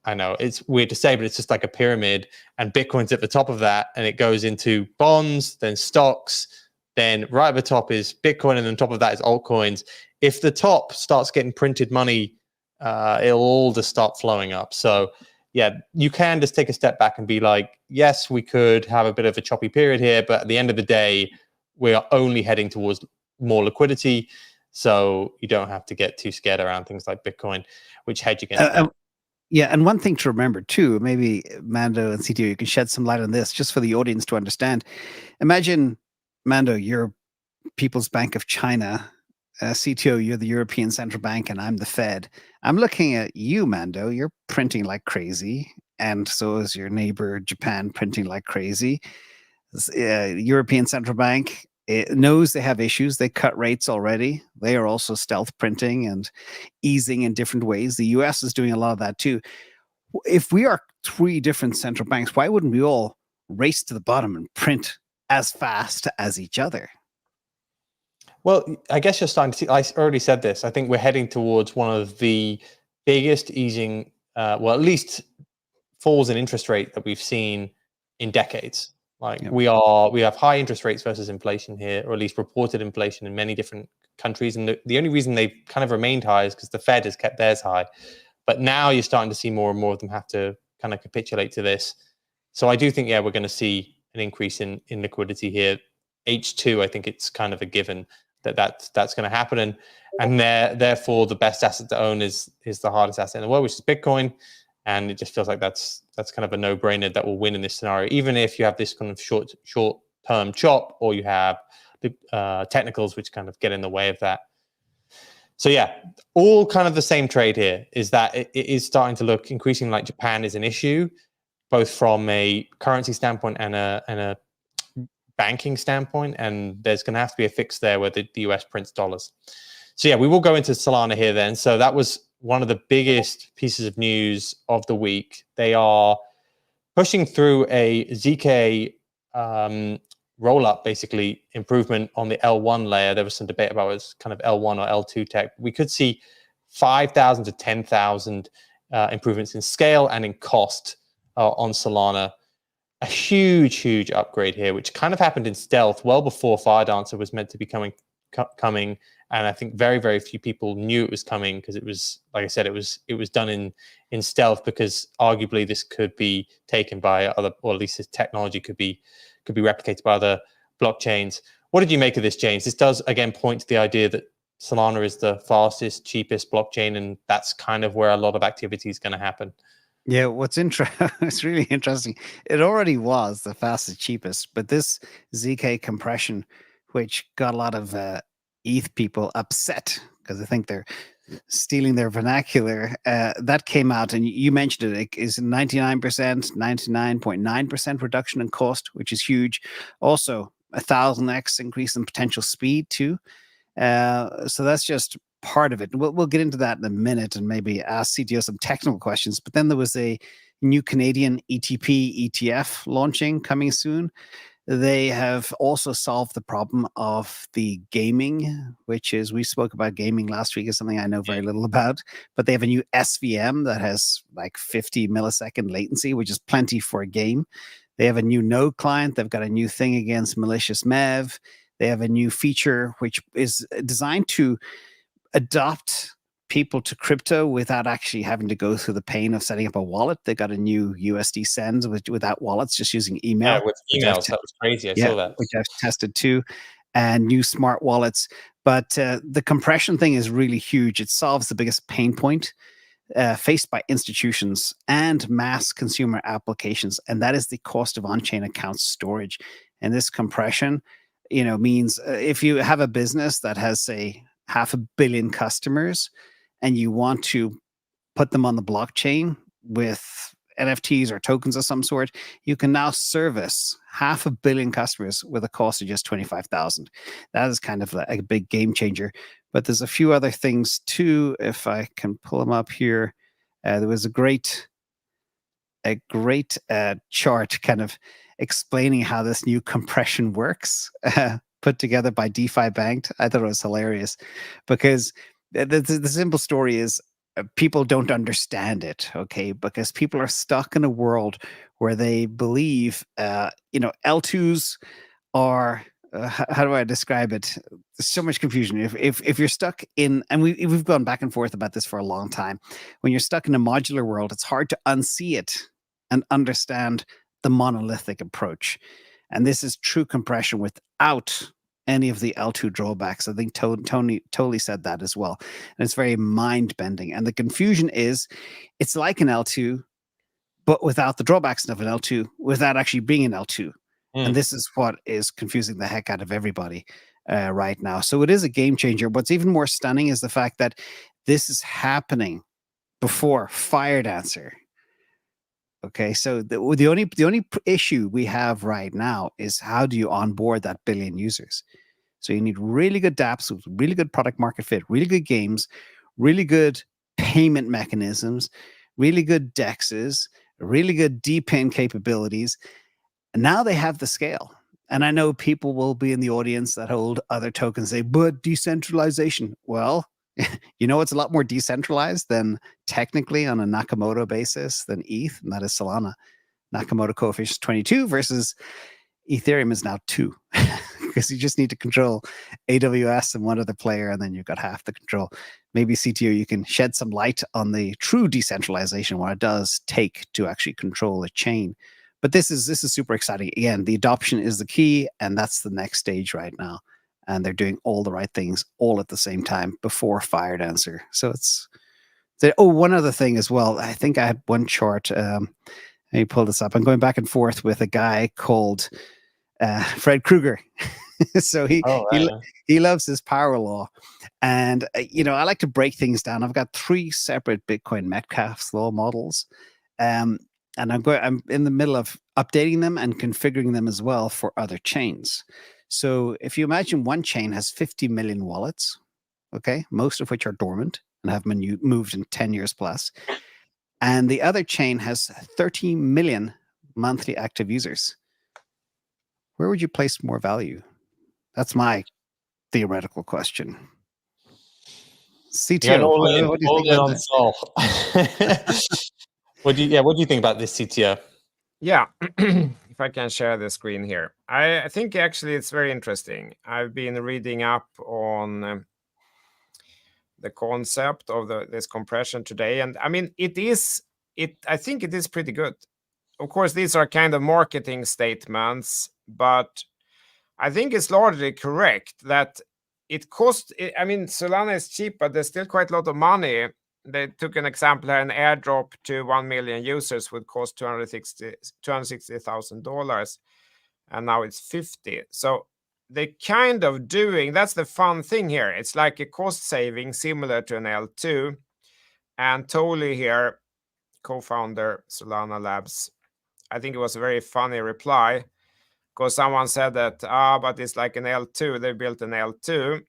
I know it's weird to say, but it's just like a pyramid, and Bitcoin's at the top of that, and it goes into bonds, then stocks, then right at the top is Bitcoin, and on top of that is altcoins. If the top starts getting printed money, it'll all just start flowing up. So yeah, you can just take a step back and be like, yes, we could have a bit of a choppy period here, but at the end of the day, we are only heading towards more liquidity. So you don't have to get too scared around things like Bitcoin, which hedge against that. Yeah, and one thing to remember too, maybe Mando and CTO, you can shed some light on this just for the audience to understand. Imagine, Mando, you're People's Bank of China. CTO, you're the European Central Bank, and I'm the Fed. I'm looking at you, Mando. You're printing like crazy, and so is your neighbor Japan printing like crazy. European Central Bank, it knows they have issues. They cut rates already. They are also stealth printing and easing in different ways. The US is doing a lot of that too. If we are three different central banks, why wouldn't we all race to the bottom and print as fast as each other? Well, I guess you're starting to see, I already said this, I think we're heading towards one of the biggest easing, at least falls in interest rate that we've seen in decades. We have high interest rates versus inflation here, or at least reported inflation in many different countries. And the only reason they've kind of remained high is because the Fed has kept theirs high. But now you're starting to see more and more of them have to kind of capitulate to this. So I do think, we're going to see an increase in liquidity here. H2, I think it's kind of a given that's going to happen. And therefore the best asset to own is the hardest asset in the world, which is Bitcoin. And it just feels like that's kind of a no-brainer that will win in this scenario, even if you have this kind of short-term chop, or you have the technicals which kind of get in the way of that. So all kind of the same trade here is that it is starting to look increasingly like Japan is an issue, both from a currency standpoint and a banking standpoint, and there's going to have to be a fix there where the US prints dollars. So we will go into Solana here then. So that was one of the biggest pieces of news of the week. They are pushing through a ZK roll-up, basically improvement on the L1 layer. There was some debate about it was kind of L1 or L2 tech. We could see 5,000 to 10,000 improvements in scale and in cost on Solana. A huge upgrade here, which kind of happened in stealth well before Firedancer was meant to be coming. And I think very, very few people knew it was coming, because it was, like I said, it was done in stealth, because arguably this could be taken by other, or at least this technology could be replicated by other blockchains. What did you make of this, James? This does again point to the idea that Solana is the fastest, cheapest blockchain, and that's kind of where a lot of activity is going to happen. Yeah, it's really interesting. It already was the fastest, cheapest, but this ZK compression, which got a lot of ETH people upset because I think they're stealing their vernacular, that came out, and you mentioned it is 99%, 99.9% reduction in cost, which is huge. Also, 1,000x increase in potential speed too. So that's just part of it. We'll get into that in a minute and maybe ask CTO some technical questions. But then there was a new Canadian ETP ETF launching coming soon. They have also solved the problem of the gaming, which is, we spoke about gaming last week, is something I know very little about, but they have a new SVM that has like 50 millisecond latency, which is plenty for a game. They have a new node client. They've got a new thing against malicious MEV. They have a new feature which is designed to adopt people to crypto without actually having to go through the pain of setting up a wallet. They got a new USD send without wallets, just using email. Yeah, with emails. That was crazy. I saw that. Which I've tested too. And new smart wallets. But the compression thing is really huge. It solves the biggest pain point faced by institutions and mass consumer applications, and that is the cost of on-chain account storage. And this compression, means if you have a business that has, say, 500 million customers, and you want to put them on the blockchain with NFTs or tokens of some sort, you can now service 500 million customers with a cost of just 25,000. That is kind of a big game changer. But there's a few other things too. If I can pull them up here, there was a great chart kind of explaining how this new compression works, put together by DeFi Banked. I thought it was hilarious because the simple story is people don't understand it, okay? Because people are stuck in a world where they believe, L2s are, how do I describe it? There's so much confusion. If you're stuck in, and we've gone back and forth about this for a long time, when you're stuck in a modular world, it's hard to unsee it and understand the monolithic approach. And this is true compression without any of the L2 drawbacks. I think Tony totally said that as well. And it's very mind-bending. And the confusion is, it's like an L2, but without the drawbacks of an L2, without actually being an L2. And this is what is confusing the heck out of everybody right now. So it is a game changer. What's even more stunning is the fact that this is happening before Firedancer. Okay, so the only issue we have right now is how do you onboard that billion users? So you need really good dApps with really good product market fit, really good games, really good payment mechanisms, really good DEXs, really good DePIN capabilities. And now they have the scale. And I know people will be in the audience that hold other tokens, say, but decentralization. Well, it's a lot more decentralized than technically on a Nakamoto basis than ETH, and that is Solana. Nakamoto coefficient is 22 versus Ethereum is now 2 because you just need to control AWS and one other player, and then you've got half the control. Maybe CTO, you can shed some light on the true decentralization, what it does take to actually control a chain. But this is super exciting. Again, the adoption is the key, and that's the next stage right now. And they're doing all the right things all at the same time before Firedancer. So one other thing as well. I think I had one chart. Let me pull this up. I'm going back and forth with a guy called Fred Krueger. So he loves his power law. And, I like to break things down. I've got 3 separate Bitcoin Metcalfe's law models. And I'm in the middle of updating them and configuring them as well for other chains. So if you imagine one chain has 50 million wallets, okay, most of which are dormant and have been moved in 10 years plus, and the other chain has 30 million monthly active users, where would you place more value? That's my theoretical question. CTO, what do you think about this? What do you think about this, CTO? Yeah, if I can share the screen here. I think actually it's very interesting. I've been reading up on the concept of this compression today, and I mean, I think it is pretty good. Of course, these are kind of marketing statements, but I think it's largely correct that it costs. I mean, Solana is cheap, but there's still quite a lot of money. They took an example here, an airdrop to 1 million users would cost $260,000, and now it's 50. So they kind of doing, that's the fun thing here. It's like a cost saving similar to an L2. And Tolly here, co-founder Solana Labs, I think it was a very funny reply because someone said that, but it's like an L2. They built an L2.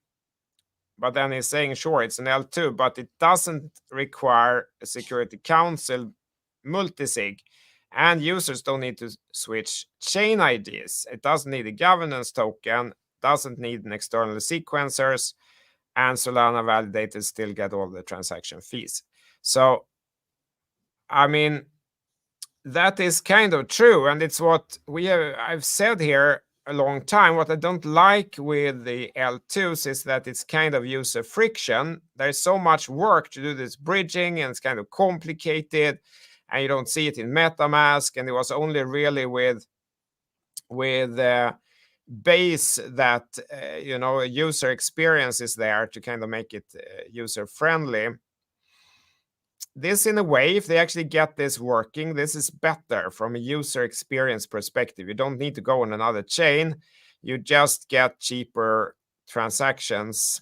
But then he's saying, sure, it's an L2, but it doesn't require a Security Council multisig, and users don't need to switch chain IDs. It doesn't need a governance token, doesn't need an external sequencers, and Solana validators still get all the transaction fees. So, I mean, that is kind of true, and it's what I've said here a long time. What I don't like with the L2s is that it's kind of user friction. There's so much work to do this bridging, and it's kind of complicated, and you don't see it in MetaMask. And it was only really with Base that a user experience is there to kind of make it user friendly. This, in a way, if they actually get this working, this is better from a user experience perspective. You don't need to go on another chain. You just get cheaper transactions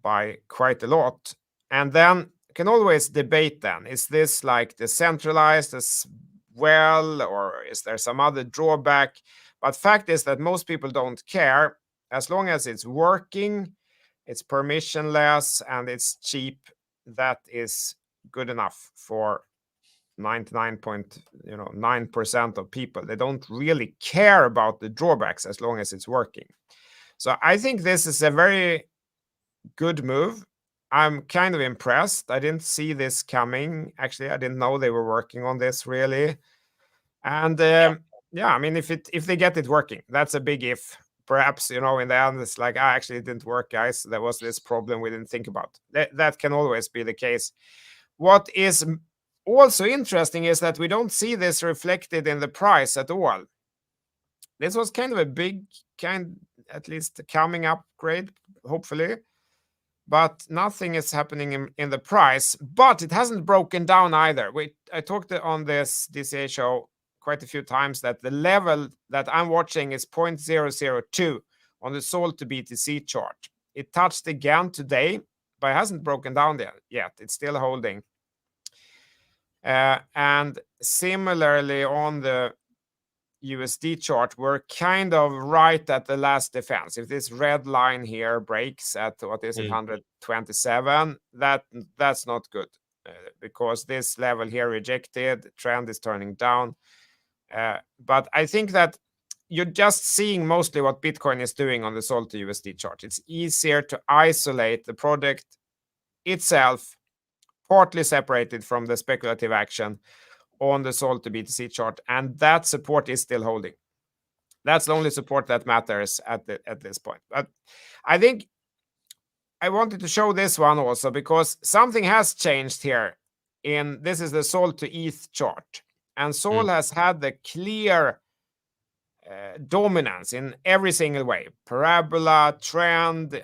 by quite a lot. And then you can always debate then, is this like decentralized as well, or is there some other drawback? But fact is that most people don't care. As long as it's working, it's permissionless, and it's cheap, that is good enough for 99.9% of people. They don't really care about the drawbacks as long as it's working. So I think this is a very good move. I'm kind of impressed. I didn't see this coming. Actually, I didn't know they were working on this really. And yeah, I mean, if they get it working, that's a big if. Perhaps, in the end, it's like, actually, it didn't work, guys. There was this problem we didn't think about. That can always be the case. What is also interesting is that we don't see this reflected in the price at all. This was kind of a big, at least coming upgrade, hopefully. But nothing is happening in the price. But it hasn't broken down either. I talked on this DCA show quite a few times that the level that I'm watching is 0.002 on the SOL to BTC chart. It touched again today, but it hasn't broken down there yet. It's still holding. And similarly on the USD chart, we're kind of right at the last defense. If this red line here breaks at, 127, that's not good. Because this level here rejected, trend is turning down. But I think that you're just seeing mostly what Bitcoin is doing on the SOL to USD chart. It's easier to isolate the product itself, partly separated from the speculative action on the SOL to BTC chart, and that support is still holding. That's the only support that matters at this point. But I think I wanted to show this one also because something has changed here. This is the SOL to ETH chart. And SOL has had the clear dominance in every single way. Parabola, trend,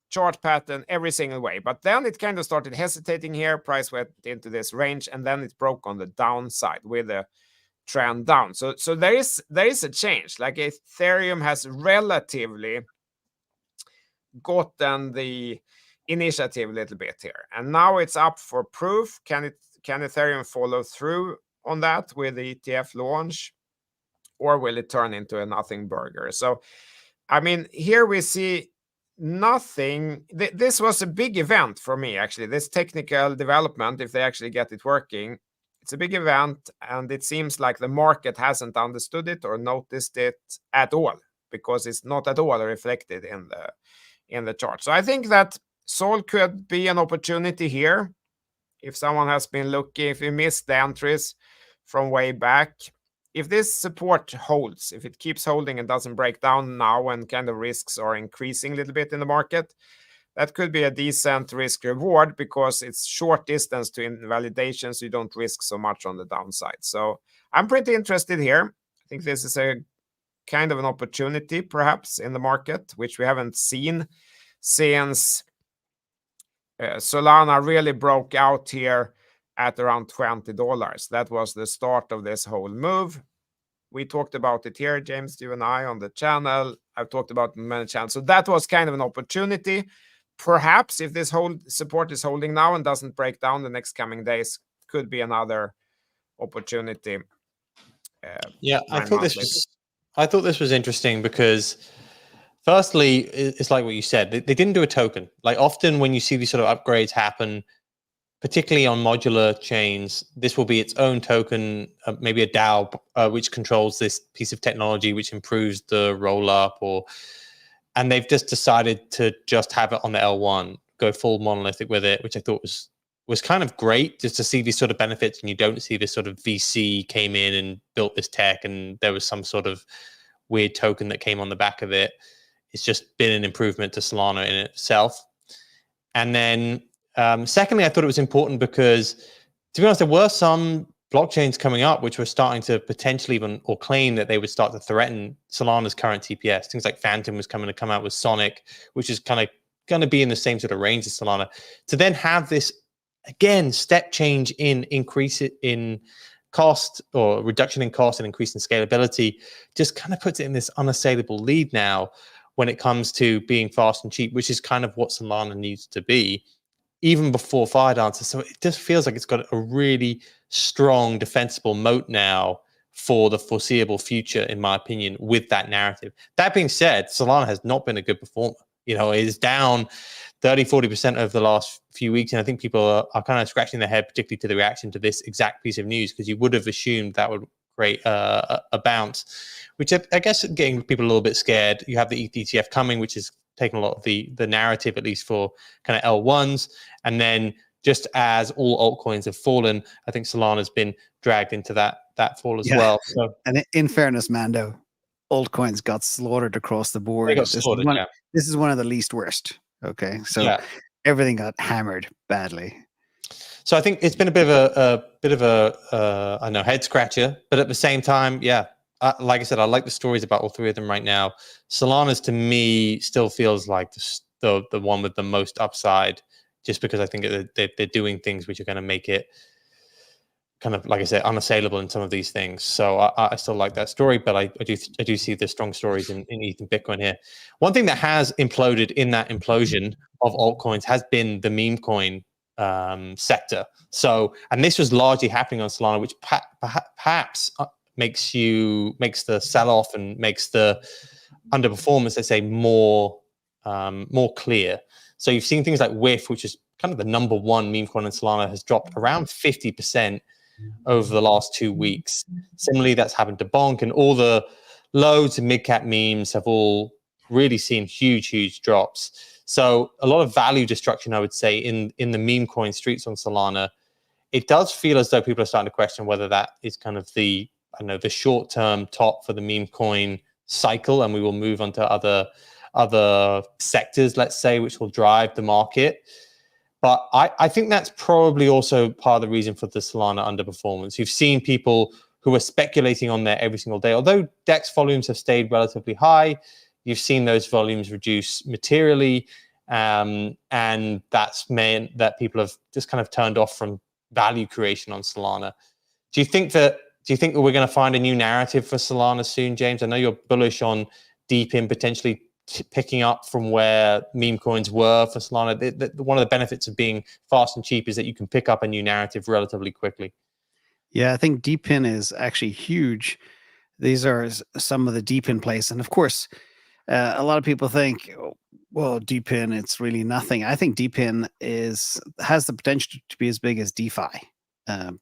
chart pattern, every single way. But then it kind of started hesitating here. Price went into this range, and then it broke on the downside with a trend down. So there is a change. Like Ethereum has relatively gotten the initiative a little bit here. And now it's up for proof. Can Ethereum follow through on that with the ETF launch, or will it turn into a nothing burger? So, I mean, here we see nothing. This was a big event for me, actually. This technical development, if they actually get it working, it's a big event, and it seems like the market hasn't understood it or noticed it at all because it's not at all reflected in the chart. So I think that SOL could be an opportunity here. If someone has been looking, if you missed the entries from way back, if this support holds, if it keeps holding and doesn't break down now when kind of risks are increasing a little bit in the market, that could be a decent risk reward because it's short distance to invalidation, so you don't risk so much on the downside. So I'm pretty interested here. I think this is a kind of an opportunity perhaps in the market, which we haven't seen since Solana really broke out here at around $20. That was the start of this whole move. We talked about it here, James, you and I, on the channel. I've talked about it on many channels. So that was kind of an opportunity. Perhaps if this whole support is holding now and doesn't break down the next coming days, could be another opportunity. Yeah, I thought this was interesting because firstly, it's like what you said. They didn't do a token. Like often when you see these sort of upgrades happen, particularly on modular chains, this will be its own token, maybe a DAO, which controls this piece of technology, which improves the roll up, and they've just decided to just have it on the L1, go full monolithic with it, which I thought was was kind of great just to see these sort of benefits, and you don't see this sort of VC came in and built this tech and there was some sort of weird token that came on the back of it. It's just been an improvement to Solana in itself. And then secondly, I thought it was important because, to be honest, there were some blockchains coming up which were starting to potentially even or claim that they would start to threaten Solana's current TPS. Things like Phantom was coming to come out with Sonic, which is kind of going to be in the same sort of range as Solana. To then have this, again, step change in increase it in cost or reduction in cost and increase in scalability just kind of puts it in this unassailable lead now when it comes to being fast and cheap, which is kind of what Solana needs to be, even before Firedancer. So it just feels like it's got a really strong defensible moat now for the foreseeable future, in my opinion, with that narrative. That being said, Solana has not been a good performer. It is down 30-40% over the last few weeks. And I think people are kind of scratching their head, particularly to the reaction to this exact piece of news, because you would have assumed that would create a bounce, which I guess is getting people a little bit scared. You have the ETH ETF coming, which is taking a lot of the narrative, at least for kind of L1s. And then just as all altcoins have fallen, I think Solana's been dragged into that fall as well. So, and in fairness, Mando, altcoins got slaughtered across the board. They got slaughtered, this is one of the least worst. Okay, so everything got hammered badly. So I think it's been a bit of a I know, head scratcher, but at the same time, like I said, I like the stories about all three of them right now. Solana's, to me, still feels like the one with the most upside, just because I think they're doing things which are going to make it kind of, like I said, unassailable in some of these things. So I still like that story, but I do see the strong stories in ETH and Bitcoin here. One thing that has imploded in that implosion of altcoins has been the meme coin sector. So, and this was largely happening on Solana, which perhaps makes the sell-off and makes the underperformance, let's say, more clear. So you've seen things like WIF, which is kind of the number one meme coin in Solana, has dropped around 50% over the last 2 weeks. Similarly, that's happened to Bonk, and all the low to mid-cap memes have all really seen huge drops. So a lot of value destruction, I would say, in the meme coin streets on Solana. It does feel as though people are starting to question whether that is kind of the short-term top for the meme coin cycle, and we will move on to other sectors, let's say, which will drive the market. But I think that's probably also part of the reason for the Solana underperformance. You've seen people who are speculating on there every single day. Although DEX volumes have stayed relatively high, you've seen those volumes reduce materially, and that's meant that people have just kind of turned off from value creation on Solana. Do you think that we're going to find a new narrative for Solana soon, James? I know you're bullish on DePIN potentially picking up from where meme coins were for Solana. One of the benefits of being fast and cheap is that you can pick up a new narrative relatively quickly. Yeah, I think DePIN is actually huge. These are some of the DePIN plays. And of course, a lot of people think, well, DePIN, it's really nothing. I think DePIN has the potential to be as big as DeFi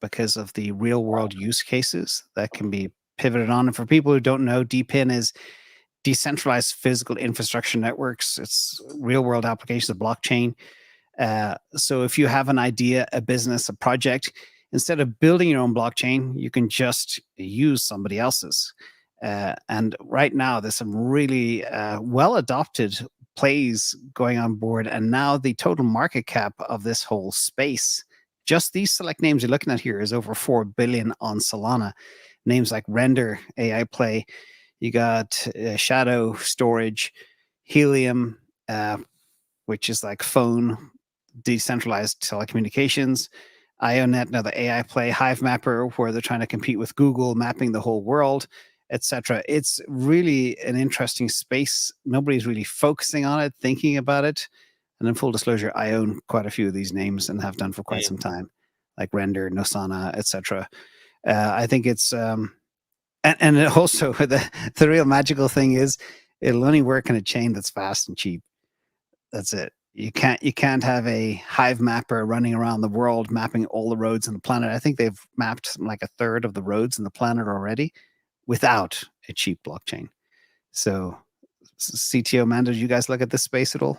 because of the real world use cases that can be pivoted on. And for people who don't know, DePIN is decentralized physical infrastructure networks. It's real world applications of blockchain. So if you have an idea, a business, a project, instead of building your own blockchain, you can just use somebody else's. And right now, there's some really well adopted plays going on board. And now the total market cap of this whole space, just these select names you're looking at here, is over 4 billion on Solana. Names like Render, AI play. You got Shadow Storage, Helium, which is like phone, decentralized telecommunications, IONET, another AI play, Hive Mapper, where they're trying to compete with Google, mapping the whole world, etc. It's really an interesting space. Nobody's really focusing on it, thinking about it. And in full disclosure, I own quite a few of these names and have done for quite some time, like Render, Nosana, etc. I think it's and also the real magical thing is it'll only work in a chain that's fast and cheap. That's it. You can't have a Hive mapper running around the world mapping all the roads on the planet. I think they've mapped like a third of the roads on the planet already without a cheap blockchain. So CTO Mando, do you guys look at this space at all?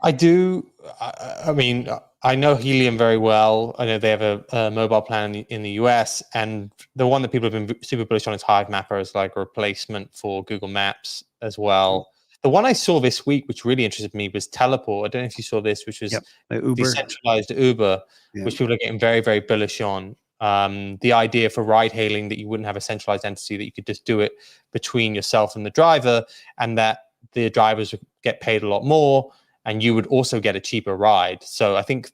I do. I mean, I know Helium very well. I know they have a mobile plan in the US, and the one that people have been super bullish on is Hive Mapper as like a replacement for Google Maps as well. The one I saw this week, which really interested me, was Teleport. I don't know if you saw this, which was Uber. decentralized Uber, which people are getting very, very bullish on. The idea for ride hailing, that you wouldn't have a centralized entity, that you could just do it between yourself and the driver, and that the drivers would get paid a lot more, and you would also get a cheaper ride. So I think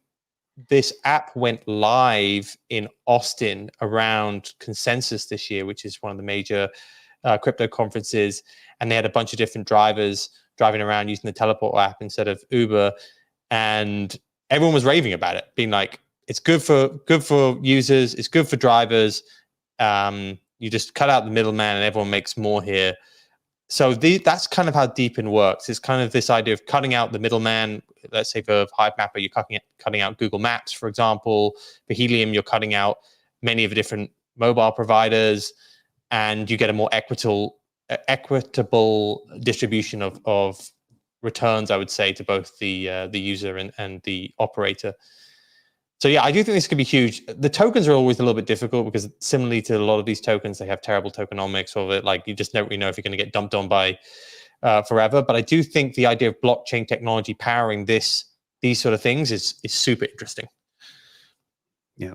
this app went live in Austin around Consensus this year, which is one of the major crypto conferences. And they had a bunch of different drivers driving around using the Teleport app instead of Uber. And everyone was raving about it, being like, it's good for users, it's good for drivers. You just cut out the middleman and everyone makes more here. So that's kind of how DePIN works. It's kind of this idea of cutting out the middleman. Let's say for Hive Mapper, you're cutting out Google Maps, for example. For Helium, you're cutting out many of the different mobile providers, and you get a more equitable distribution of returns, I would say, to both the user and the operator. So yeah, I do think this could be huge. The tokens are always a little bit difficult because similarly to a lot of these tokens, they have terrible tokenomics of it. Like you just don't really know if you're going to get dumped on by forever. But I do think the idea of blockchain technology powering these sort of things is super interesting. Yeah.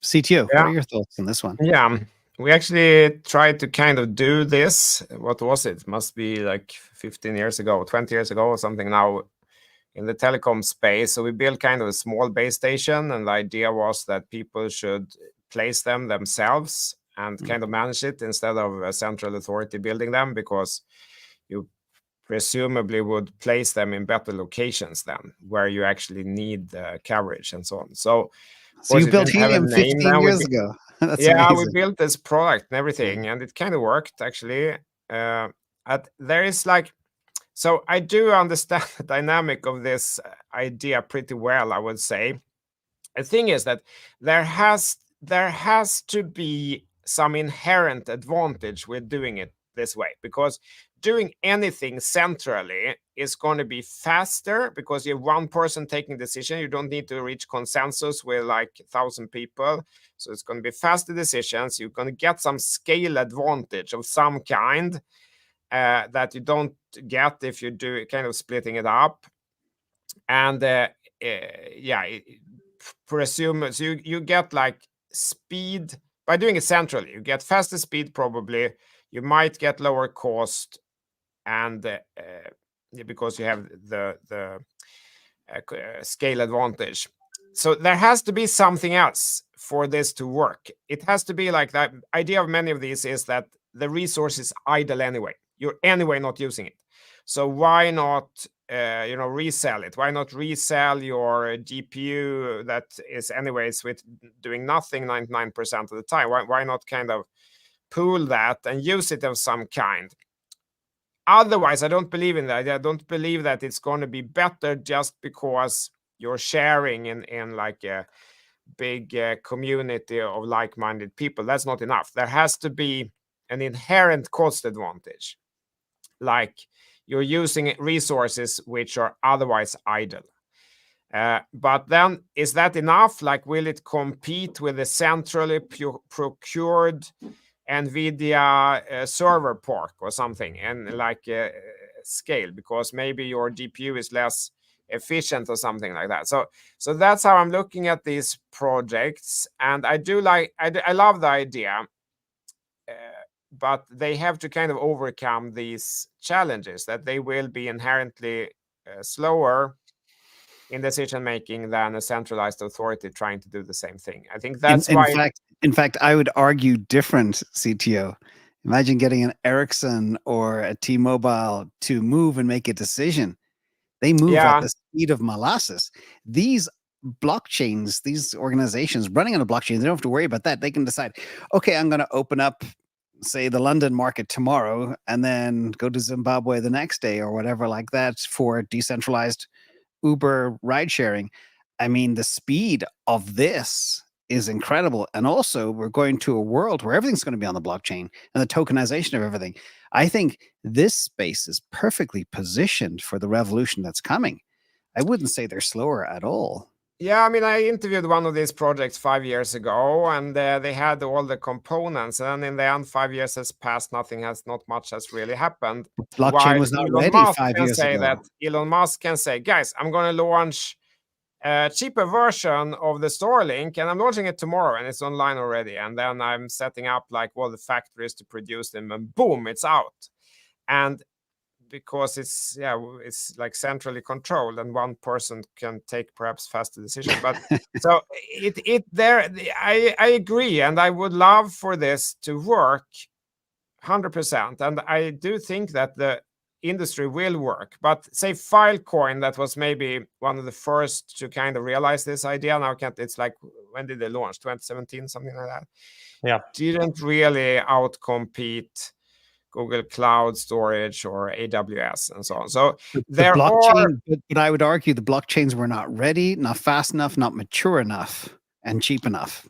CTO, what are your thoughts on this one? Yeah, we actually tried to kind of do this. What was it? Must be like 15 years ago, 20 years ago or something now, in the telecom space. So we built kind of a small base station, and the idea was that people should place them themselves and kind of manage it instead of a central authority building them, because you presumably would place them in better locations then, where you actually need the coverage and so on. So you built Helium 15 years ago. That's amazing. We built this product and everything, and it kind of worked actually. There is like, so I do understand the dynamic of this idea pretty well, I would say. The thing is that there has to be some inherent advantage with doing it this way, because doing anything centrally is going to be faster because you have one person taking decision. You don't need to reach consensus with like 1,000 people. So it's going to be faster decisions. You're going to get some scale advantage of some kind that you don't get if you do kind of splitting it up. And presume so you get like speed by doing it centrally. You get faster speed, probably. You might get lower cost, and because you have the scale advantage. So there has to be something else for this to work. It has to be like that. Idea of many of these is that the resource is idle anyway. You're anyway not using it. So why not resell it? Why not resell your GPU that is anyways with doing nothing 99% of the time? Why not kind of pool that and use it of some kind? Otherwise, I don't believe in that. I don't believe that it's going to be better just because you're sharing in like a big community of like-minded people. That's not enough. There has to be an inherent cost advantage, like you're using resources which are otherwise idle. But then, is that enough? Like, will it compete with the centrally procured NVIDIA server park or something, and like scale, because maybe your GPU is less efficient or something like that? So that's how I'm looking at these projects, and I love the idea. But they have to kind of overcome these challenges, that they will be inherently slower in decision making than a centralized authority trying to do the same thing. I think that's why. In fact, I would argue different, CTO. Imagine getting an Ericsson or a T-Mobile to move and make a decision. They move at the speed of molasses. These blockchains, these organizations running on a blockchain, they don't have to worry about that. They can decide, okay, I'm going to open up, say, the London market tomorrow, and then go to Zimbabwe the next day or whatever like that for decentralized Uber ride sharing. I mean, the speed of this is incredible. And also, we're going to a world where everything's going to be on the blockchain and the tokenization of everything. I think this space is perfectly positioned for the revolution that's coming. I wouldn't say they're slower at all. Yeah, I mean, I interviewed one of these projects 5 years ago, and they had all the components. And in the end, 5 years has passed. Not much has really happened. Blockchain was not ready 5 years ago. Elon Musk can say, guys, I'm going to launch a cheaper version of the Starlink, and I'm launching it tomorrow, and it's online already. And then I'm setting up like all the factories to produce them, and boom, it's out. And because it's like centrally controlled, and one person can take perhaps faster decisions. But so I agree, and I would love for this to work 100%. And I do think that the industry will work. But say Filecoin, that was maybe one of the first to kind of realize this idea. Now it's like, when did they launch? 2017, something like that. Yeah, didn't really outcompete Google Cloud Storage or AWS and so on. So but I would argue the blockchains were not ready, not fast enough, not mature enough, and cheap enough.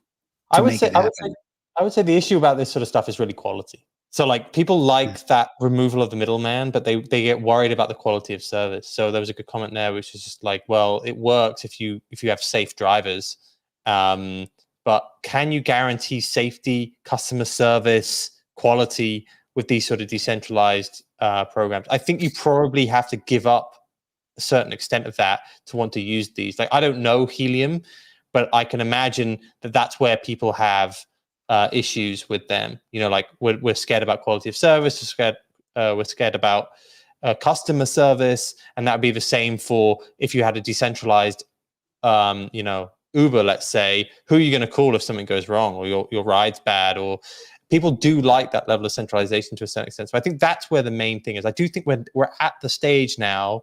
I would say the issue about this sort of stuff is really quality. So like people like that removal of the middleman, but they get worried about the quality of service. So there was a good comment there, which is just like, well, it works if you have safe drivers, but can you guarantee safety, customer service, quality with these sort of decentralized programs? I think you probably have to give up a certain extent of that to want to use these. Like, I don't know Helium, but I can imagine that that's where people have issues with them. You know, like we're scared about quality of service, we're scared about customer service, and that would be the same for if you had a decentralized, Uber, let's say. Who are you going to call if something goes wrong, or your ride's bad? Or people do like that level of centralization to a certain extent. So I think that's where the main thing is. I do think we're at the stage now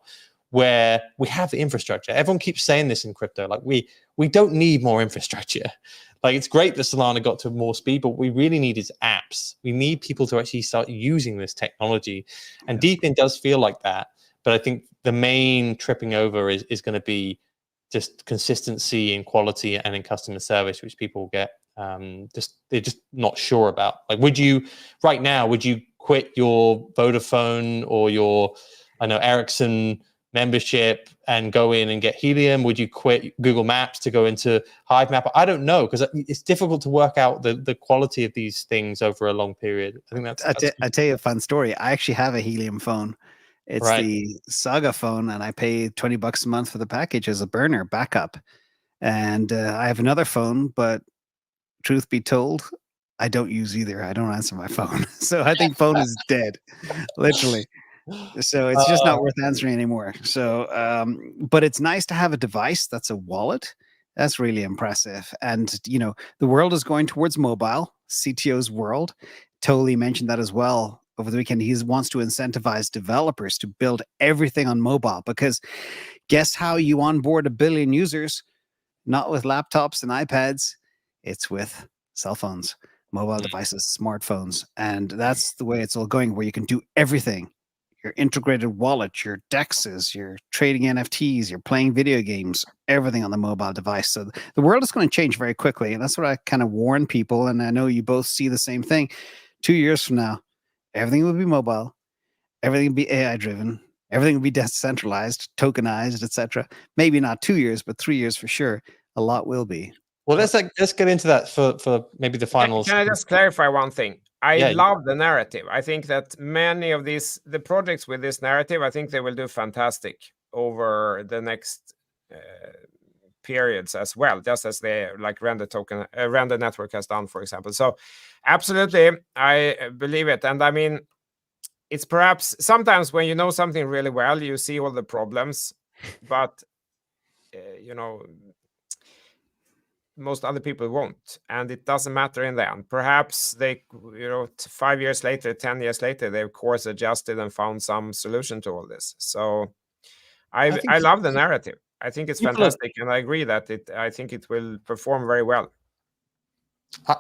where we have the infrastructure. Everyone keeps saying this in crypto, like we don't need more infrastructure. Like, it's great that Solana got to more speed, but what we really need is apps. We need people to actually start using this technology. And DePIN does feel like that. But I think the main tripping over is going to be just consistency in quality and in customer service, which people get they're just not sure about. Like, would you quit your Vodafone or your Ericsson membership and go in and get Helium? Would you quit Google Maps to go into Hive Map? I don't know, because it's difficult to work out the quality of these things over a long period. I think I tell you a fun story. I actually have a Helium phone. It's the Saga phone, and I pay $20 a month for the package as a burner backup. And I have another phone, but truth be told, I don't use either. I don't answer my phone. So I think phone is dead, literally. So it's just not worth answering anymore. So, but it's nice to have a device that's a wallet. That's really impressive. And, the world is going towards mobile. CTO's world totally mentioned that as well over the weekend. He wants to incentivize developers to build everything on mobile, because guess how you onboard 1 billion users? Not with laptops and iPads. It's with cell phones, mobile devices, smartphones. And that's the way it's all going, where you can do everything. Your integrated wallet, your DEXs, you're trading NFTs, you're playing video games, everything on the mobile device. So the world is going to change very quickly. And that's what I kind of warn people. And I know you both see the same thing. 2 years from now, everything will be mobile. Everything will be AI driven. Everything will be decentralized, tokenized, etc. Maybe not 2 years, but 3 years for sure. A lot will be. Well, let's get into that for maybe the finals. Can I just clarify one thing? I love the narrative. I think that many of the projects with this narrative, I think they will do fantastic over the next periods as well, just as they Render Network has done, for example. So absolutely, I believe it. And I mean, it's perhaps sometimes when you know something really well, you see all the problems, but most other people won't, and it doesn't matter in the end. Perhaps they 5 years later, 10 years later, they of course adjusted and found some solution to all this. So I love the narrative. I think it's fantastic, and I agree that I think it will perform very well.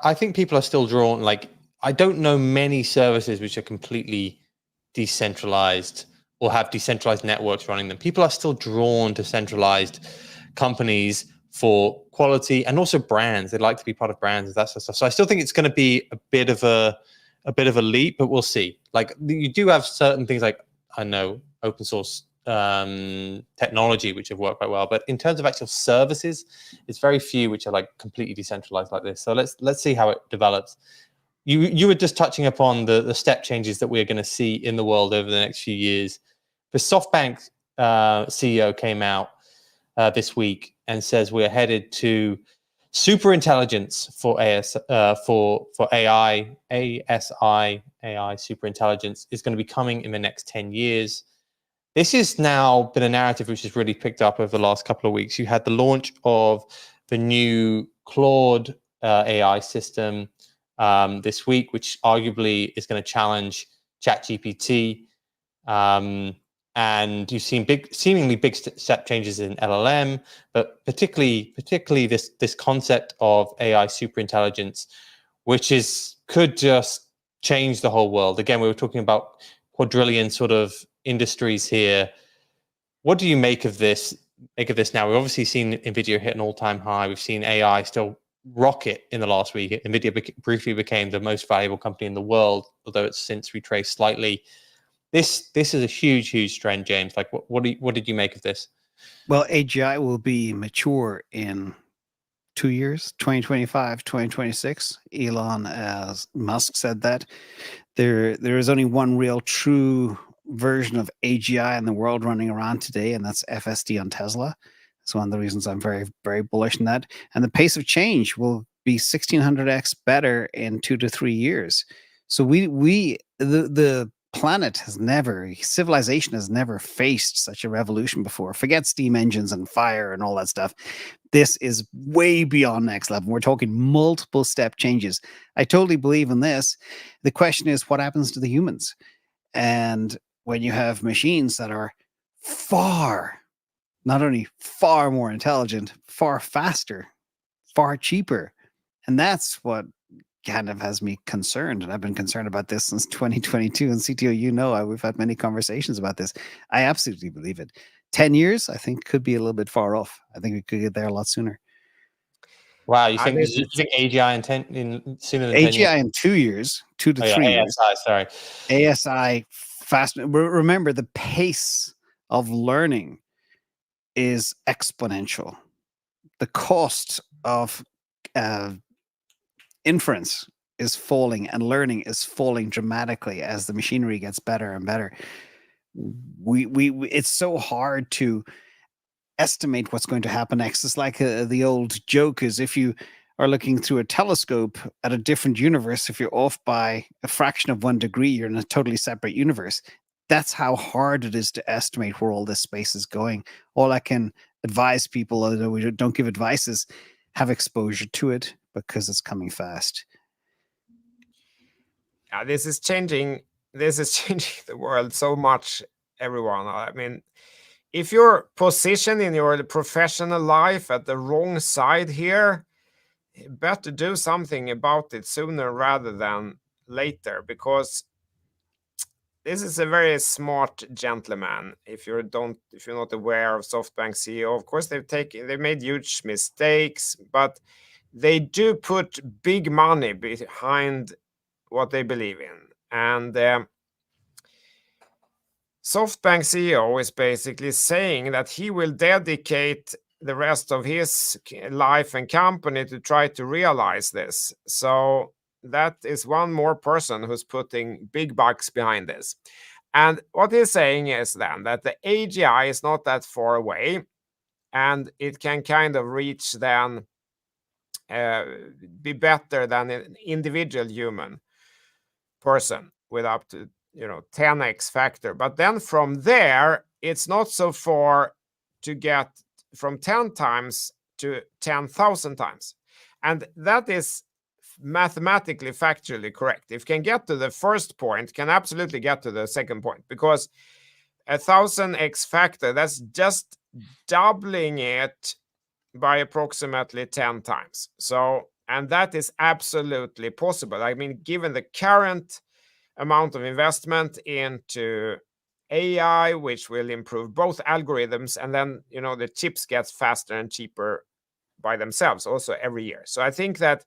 I think people are still drawn. Like, I don't know many services which are completely decentralized or have decentralized networks running them. People are still drawn to centralized companies for quality and also brands. They like to be part of brands and that sort of stuff. So I still think it's going to be a bit of a leap, but we'll see. Like you do have certain things like, I know, open source technology which have worked quite well, but in terms of actual services, it's very few which are like completely decentralized like this. So let's see how it develops. You were just touching upon the step changes that we're going to see in the world over the next few years. The SoftBank CEO came out this week and says we're headed to super intelligence for AI. AI super intelligence is going to be coming in the next 10 years. This has now been a narrative which has really picked up over the last couple of weeks. You had the launch of the new Claude AI system this week, which arguably is going to challenge ChatGPT. And you've seen seemingly big step changes in LLM, but particularly this concept of AI superintelligence, which could just change the whole world. Again, we were talking about quadrillion sort of industries here. What do you make of this? Now? We've obviously seen Nvidia hit an all-time high. We've seen AI still rocket in the last week. Nvidia briefly became the most valuable company in the world, although it's since retraced slightly. This is a huge trend, James. Like, what did you make of this? Well, AGI will be mature in 2 years, 2025, 2026. Elon Musk said that there is only one real true version of AGI in the world running around today, and that's FSD on Tesla. It's one of the reasons I'm very, very bullish on that. And the pace of change will be 1600x better in 2 to 3 years. So the planet civilization has never faced such a revolution before. Forget steam engines and fire and all that stuff. This is way beyond next level. We're talking multiple step changes. I totally believe in this. The question is, what happens to the humans? And when you have machines that are not only far more intelligent, far faster, far cheaper, and that's what kind of has me concerned. And I've been concerned about this since 2022. And CTO, we've had many conversations about this. I absolutely believe it. 10 years, I think, could be a little bit far off. I think we could get there a lot sooner. Wow, you think AGI sooner than 10 years? AGI in 2 years, 2 to 3 years. ASI, sorry. ASI fast. Remember, the pace of learning is exponential. The cost of inference is falling, and learning is falling dramatically as the machinery gets better and better. It's so hard to estimate what's going to happen next. It's like the old joke is, if you are looking through a telescope at a different universe, if you're off by a fraction of 1 degree, you're in a totally separate universe. That's how hard it is to estimate where all this space is going. All I can advise people, although we don't give advice, is have exposure to it, because it's coming fast. Yeah, this is changing the world so much, everyone. I mean, if you're positioned in your professional life at the wrong side here, you better do something about it sooner rather than later, because this is a very smart gentleman. If you're not aware of SoftBank CEO, of course they made huge mistakes, but they do put big money behind what they believe in. And SoftBank CEO is basically saying that he will dedicate the rest of his life and company to try to realize this. So that is one more person who's putting big bucks behind this. And what he's saying is then that the AGI is not that far away, and it can kind of reach then be better than an individual human person with up to 10x factor. But then from there, it's not so far to get from 10 times to 10,000 times. And that is mathematically, factually correct. If you can get to the first point, can absolutely get to the second point, because 1,000x factor, that's just doubling it by approximately 10 times. So, and that is absolutely possible. I mean, given the current amount of investment into AI, which will improve both algorithms, and then the chips get faster and cheaper by themselves also every year. So I think that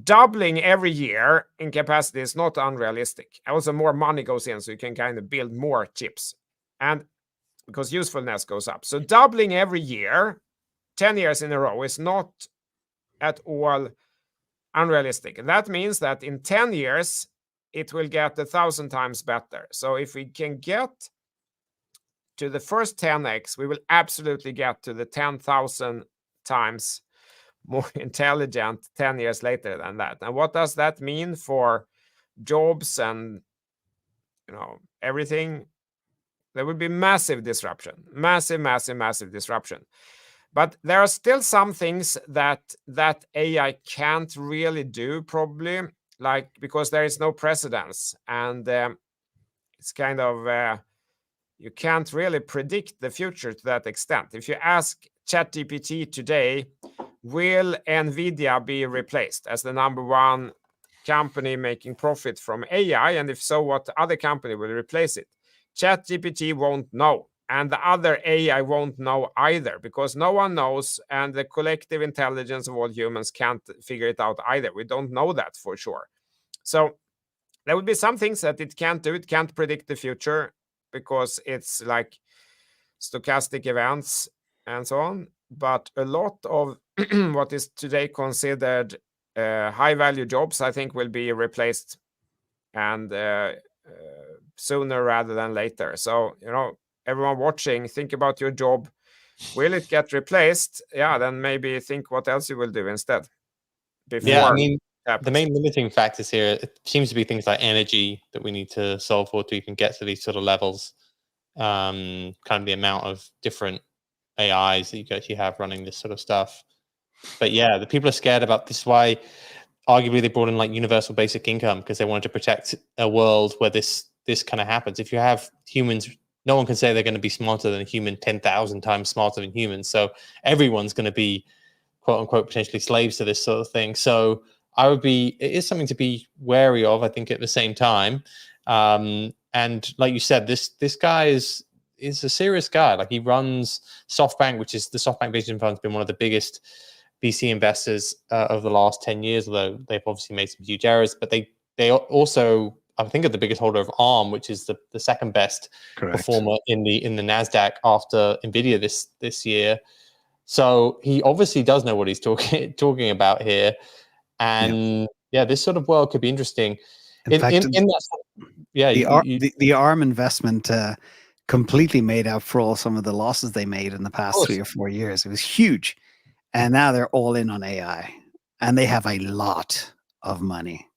doubling every year in capacity is not unrealistic. Also, more money goes in, so you can kind of build more chips, and because usefulness goes up. So doubling every year, 10 years in a row, is not at all unrealistic. And that means that in 10 years, it will get 1,000 times better. So if we can get to the first 10x, we will absolutely get to the 10,000 times more intelligent 10 years later than that. And what does that mean for jobs and everything? There will be massive disruption, massive disruption. But there are still some things that AI can't really do, probably, like because there is no precedence, and it's kind of you can't really predict the future to that extent. If you ask ChatGPT today, will Nvidia be replaced as the #1 company making profit from AI? And if so, what other company will replace it? ChatGPT won't know. And the other AI won't know either, because no one knows, and the collective intelligence of all humans can't figure it out either. We don't know that for sure. So there will be some things that it can't do. It can't predict the future because it's like stochastic events and so on. But a lot of what is today considered high-value jobs, I think, will be replaced, and sooner rather than later. So, everyone watching, think about your job. Will it get replaced? Yeah, then maybe think what else you will do instead. Yeah, I mean, the main limiting factors here, it seems to be things like energy that we need to solve for to even get to these sort of levels. Kind of the amount of different AIs that you actually have running this sort of stuff. But yeah, the people are scared about this. Is why arguably they brought in like universal basic income, because they wanted to protect a world where this kind of happens. If you have humans, no one can say they're going to be smarter than a human 10,000 times smarter than humans. So everyone's going to be, quote unquote, potentially slaves to this sort of thing. So it is something to be wary of, I think, at the same time. And like you said, this guy is a serious guy. Like, he runs SoftBank, which is the SoftBank Vision Fund, has been one of the biggest VC investors over the last 10 years, although they've obviously made some huge errors. But they also, I think, are the biggest holder of ARM, which is the second best performer in the Nasdaq after Nvidia this year. So he obviously does know what he's talking about here. And this sort of world could be interesting. In fact, the ARM investment completely made up for all some of the losses they made in the past 3 or 4 years. It was huge. And now they're all in on AI, and they have a lot of money,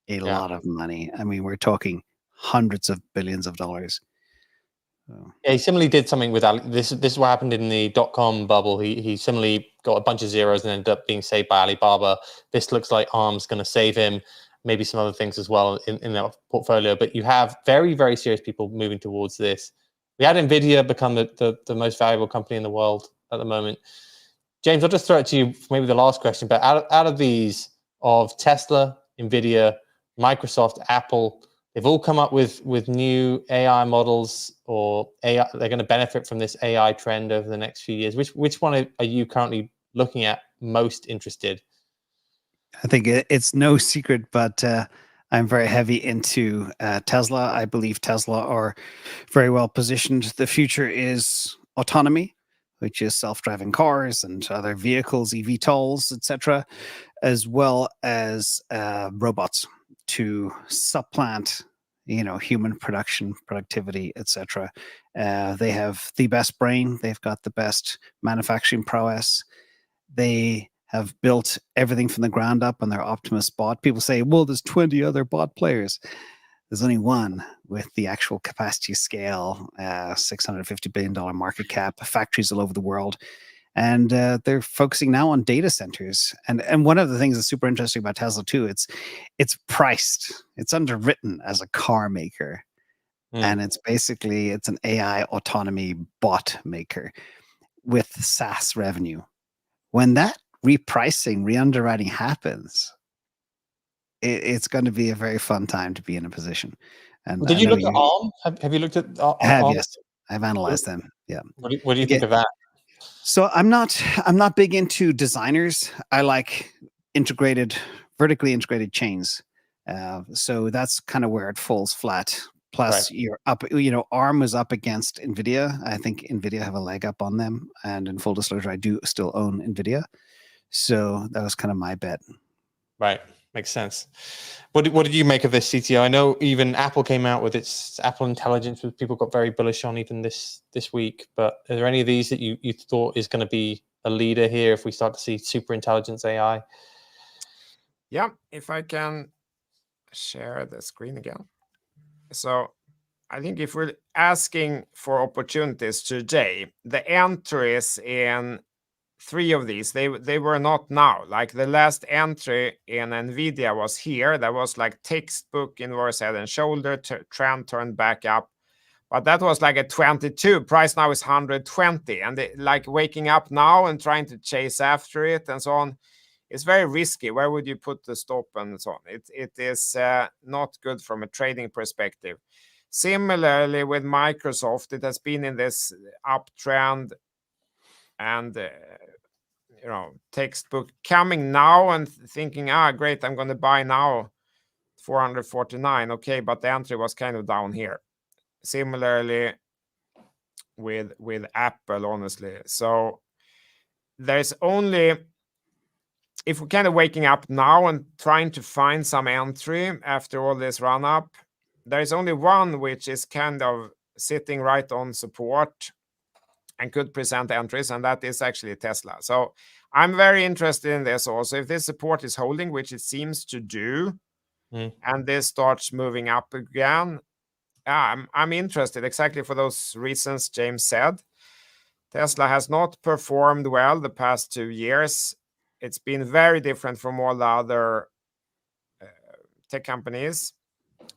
lot of money. I mean, we're talking hundreds of billions of dollars. So. Yeah, he similarly did something with this. This is what happened in the .com bubble. He similarly got a bunch of zeros and ended up being saved by Alibaba. This looks like ARM's going to save him. Maybe some other things as well in their portfolio. But you have very, very serious people moving towards this. We had Nvidia become the most valuable company in the world at the moment. James, I'll just throw it to you for maybe the last question. But out of these, of Tesla, Nvidia, Microsoft, Apple, they've all come up with new AI models, or AI. They're going to benefit from this AI trend over the next few years. Which one are you currently looking at most interested? I think it's no secret, but I'm very heavy into Tesla. I believe Tesla are very well positioned. The future is autonomy, which is self-driving cars and other vehicles, eVTOLs, etc., as well as robots to supplant, human productivity, etc. They have the best brain. They've got the best manufacturing prowess. They have built everything from the ground up on their Optimus bot. People say, well, there's 20 other bot players. There's only one with the actual capacity scale, $650 billion market cap, factories all over the world. And they're focusing now on data centers. And one of the things that's super interesting about Tesla too, it's priced. It's underwritten as a car maker. And it's an AI autonomy bot maker with SaaS revenue. When that repricing, re-underwriting happens, it's going to be a very fun time to be in a position. And did you look at ARM? Have you looked at ARM? I have, yes. I've analyzed them. Yeah. What do you think of that? So I'm not big into designers. I like vertically integrated chains. So that's kind of where it falls flat. Plus, you're up. ARM was up against Nvidia. I think Nvidia have a leg up on them. And in full disclosure, I do still own Nvidia. So that was kind of my bet. Right. Makes sense. What did you make of this, CTO? I know even Apple came out with its Apple Intelligence, which people got very bullish on even this week. But are there any of these that you thought is going to be a leader here if we start to see super intelligence AI? Yeah, if I can share the screen again. So I think if we're asking for opportunities today, the entries in 3 of these, they were not now. Like the last entry in Nvidia was here. That was like textbook inverse head and shoulder, trend turned back up. But that was like a 22. Price now is 120. And like waking up now and trying to chase after it and so on, it's very risky. Where would you put the stop and so on? It is not good from a trading perspective. Similarly with Microsoft, it has been in this uptrend and textbook coming now and thinking, great, I'm going to buy now 449. Okay, but the entry was kind of down here. Similarly with Apple, honestly. So there's only, if we're kind of waking up now and trying to find some entry after all this run up, there's only one which is kind of sitting right on support and could present entries, and that is actually Tesla. So I'm very interested in this also. If this support is holding, which it seems to do, and this starts moving up again, I'm interested exactly for those reasons James said. Tesla has not performed well the past 2 years. It's been very different from all the other tech companies,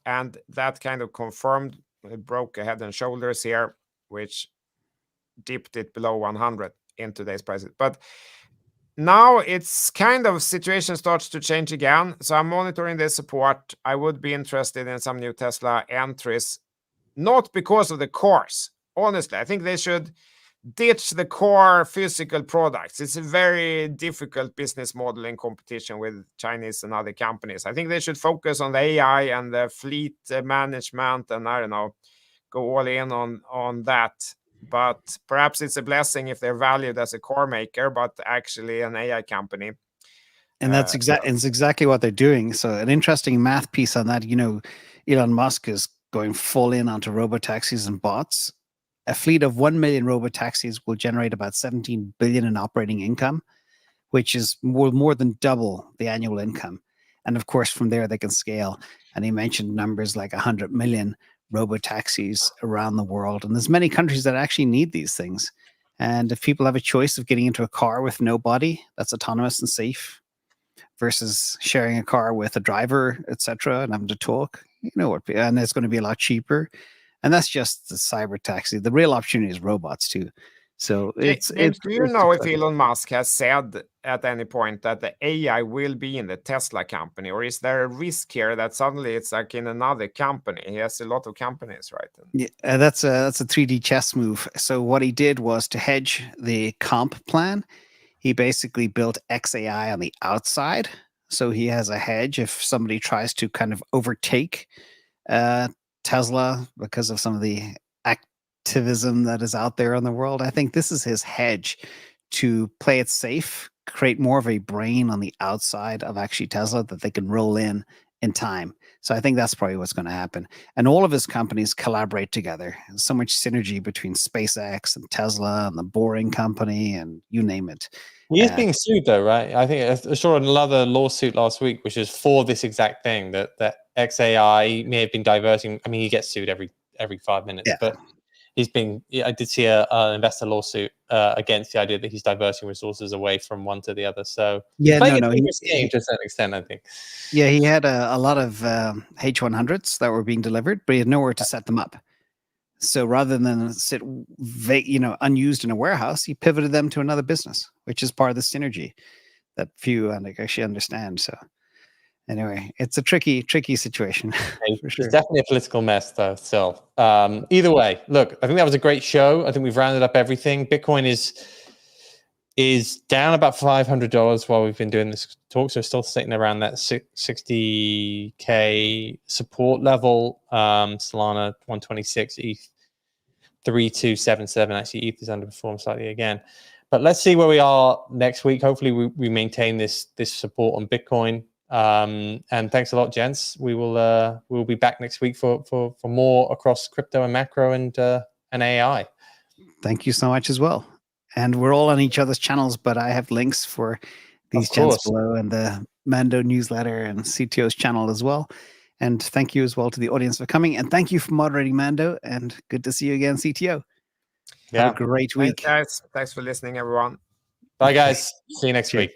and that kind of confirmed. It broke a head and shoulders here, which dipped it below 100 in today's prices. But now it's kind of situation starts to change again. So I'm monitoring this support. I would be interested in some new Tesla entries, not because of the cores. Honestly, I think they should ditch the core physical products. It's a very difficult business model in competition with Chinese and other companies. I think they should focus on the AI and the fleet management, and I don't know, go all in on that. But perhaps it's a blessing if they're valued as a core maker, but actually an AI company. And that's exactly what they're doing. So an interesting math piece on that, Elon Musk is going full in onto robotaxis and bots. A fleet of 1 million robotaxis will generate about 17 billion in operating income, which is more than double the annual income. And of course, from there they can scale. And he mentioned numbers like 100 million robotaxis around the world. And there's many countries that actually need these things. And if people have a choice of getting into a car with nobody that's autonomous and safe versus sharing a car with a driver, etc., and having to talk, and it's going to be a lot cheaper. And that's just the cyber taxi. The real opportunity is robots too. So do you know if Elon Musk has said at any point that the AI will be in the Tesla company, or is there a risk here that suddenly it's like in another company? He has a lot of companies, right? Yeah, that's a 3D chess move. So what he did was to hedge the comp plan. He basically built XAI on the outside. So he has a hedge if somebody tries to kind of overtake Tesla because of some of the activism that is out there in the world. I think this is his hedge to play it safe, create more of a brain on the outside of actually Tesla that they can roll in time. So I think that's probably what's going to happen. And all of his companies collaborate together. There's so much synergy between SpaceX and Tesla and the Boring Company and you name it. He is being sued though, right? I think I saw another lawsuit last week, which is for this exact thing, that XAI may have been diverting. I mean, he gets sued every 5 minutes, but he's been. I did see an investor lawsuit against the idea that he's diverting resources away from one to the other. So yeah, he to a certain extent, I think. Yeah, he had a lot of H100s that were being delivered, but he had nowhere to set them up. So rather than sit unused in a warehouse, he pivoted them to another business, which is part of the synergy that few actually understand. So anyway, it's a tricky situation. For sure. It's definitely a political mess, though. So either way, look, I think that was a great show. I think we've rounded up everything. Bitcoin is is down about $500 while we've been doing this talk. So still sitting around that 60K support level. Solana 126, ETH 3277. Actually, ETH is underperformed slightly again. But let's see where we are next week. Hopefully we maintain this support on Bitcoin. And thanks a lot, gents. We'll be back next week for more across crypto and macro and AI. Thank you so much as well. And we're all on each other's channels, but I have links for these channels below and the Mando newsletter and CTO's channel as well. And thank you as well to the audience for coming. And thank you for moderating, Mando. And good to see you again, CTO. Yeah. Have a great week. Thanks, guys. Thanks for listening, everyone. Bye, guys. See you next week.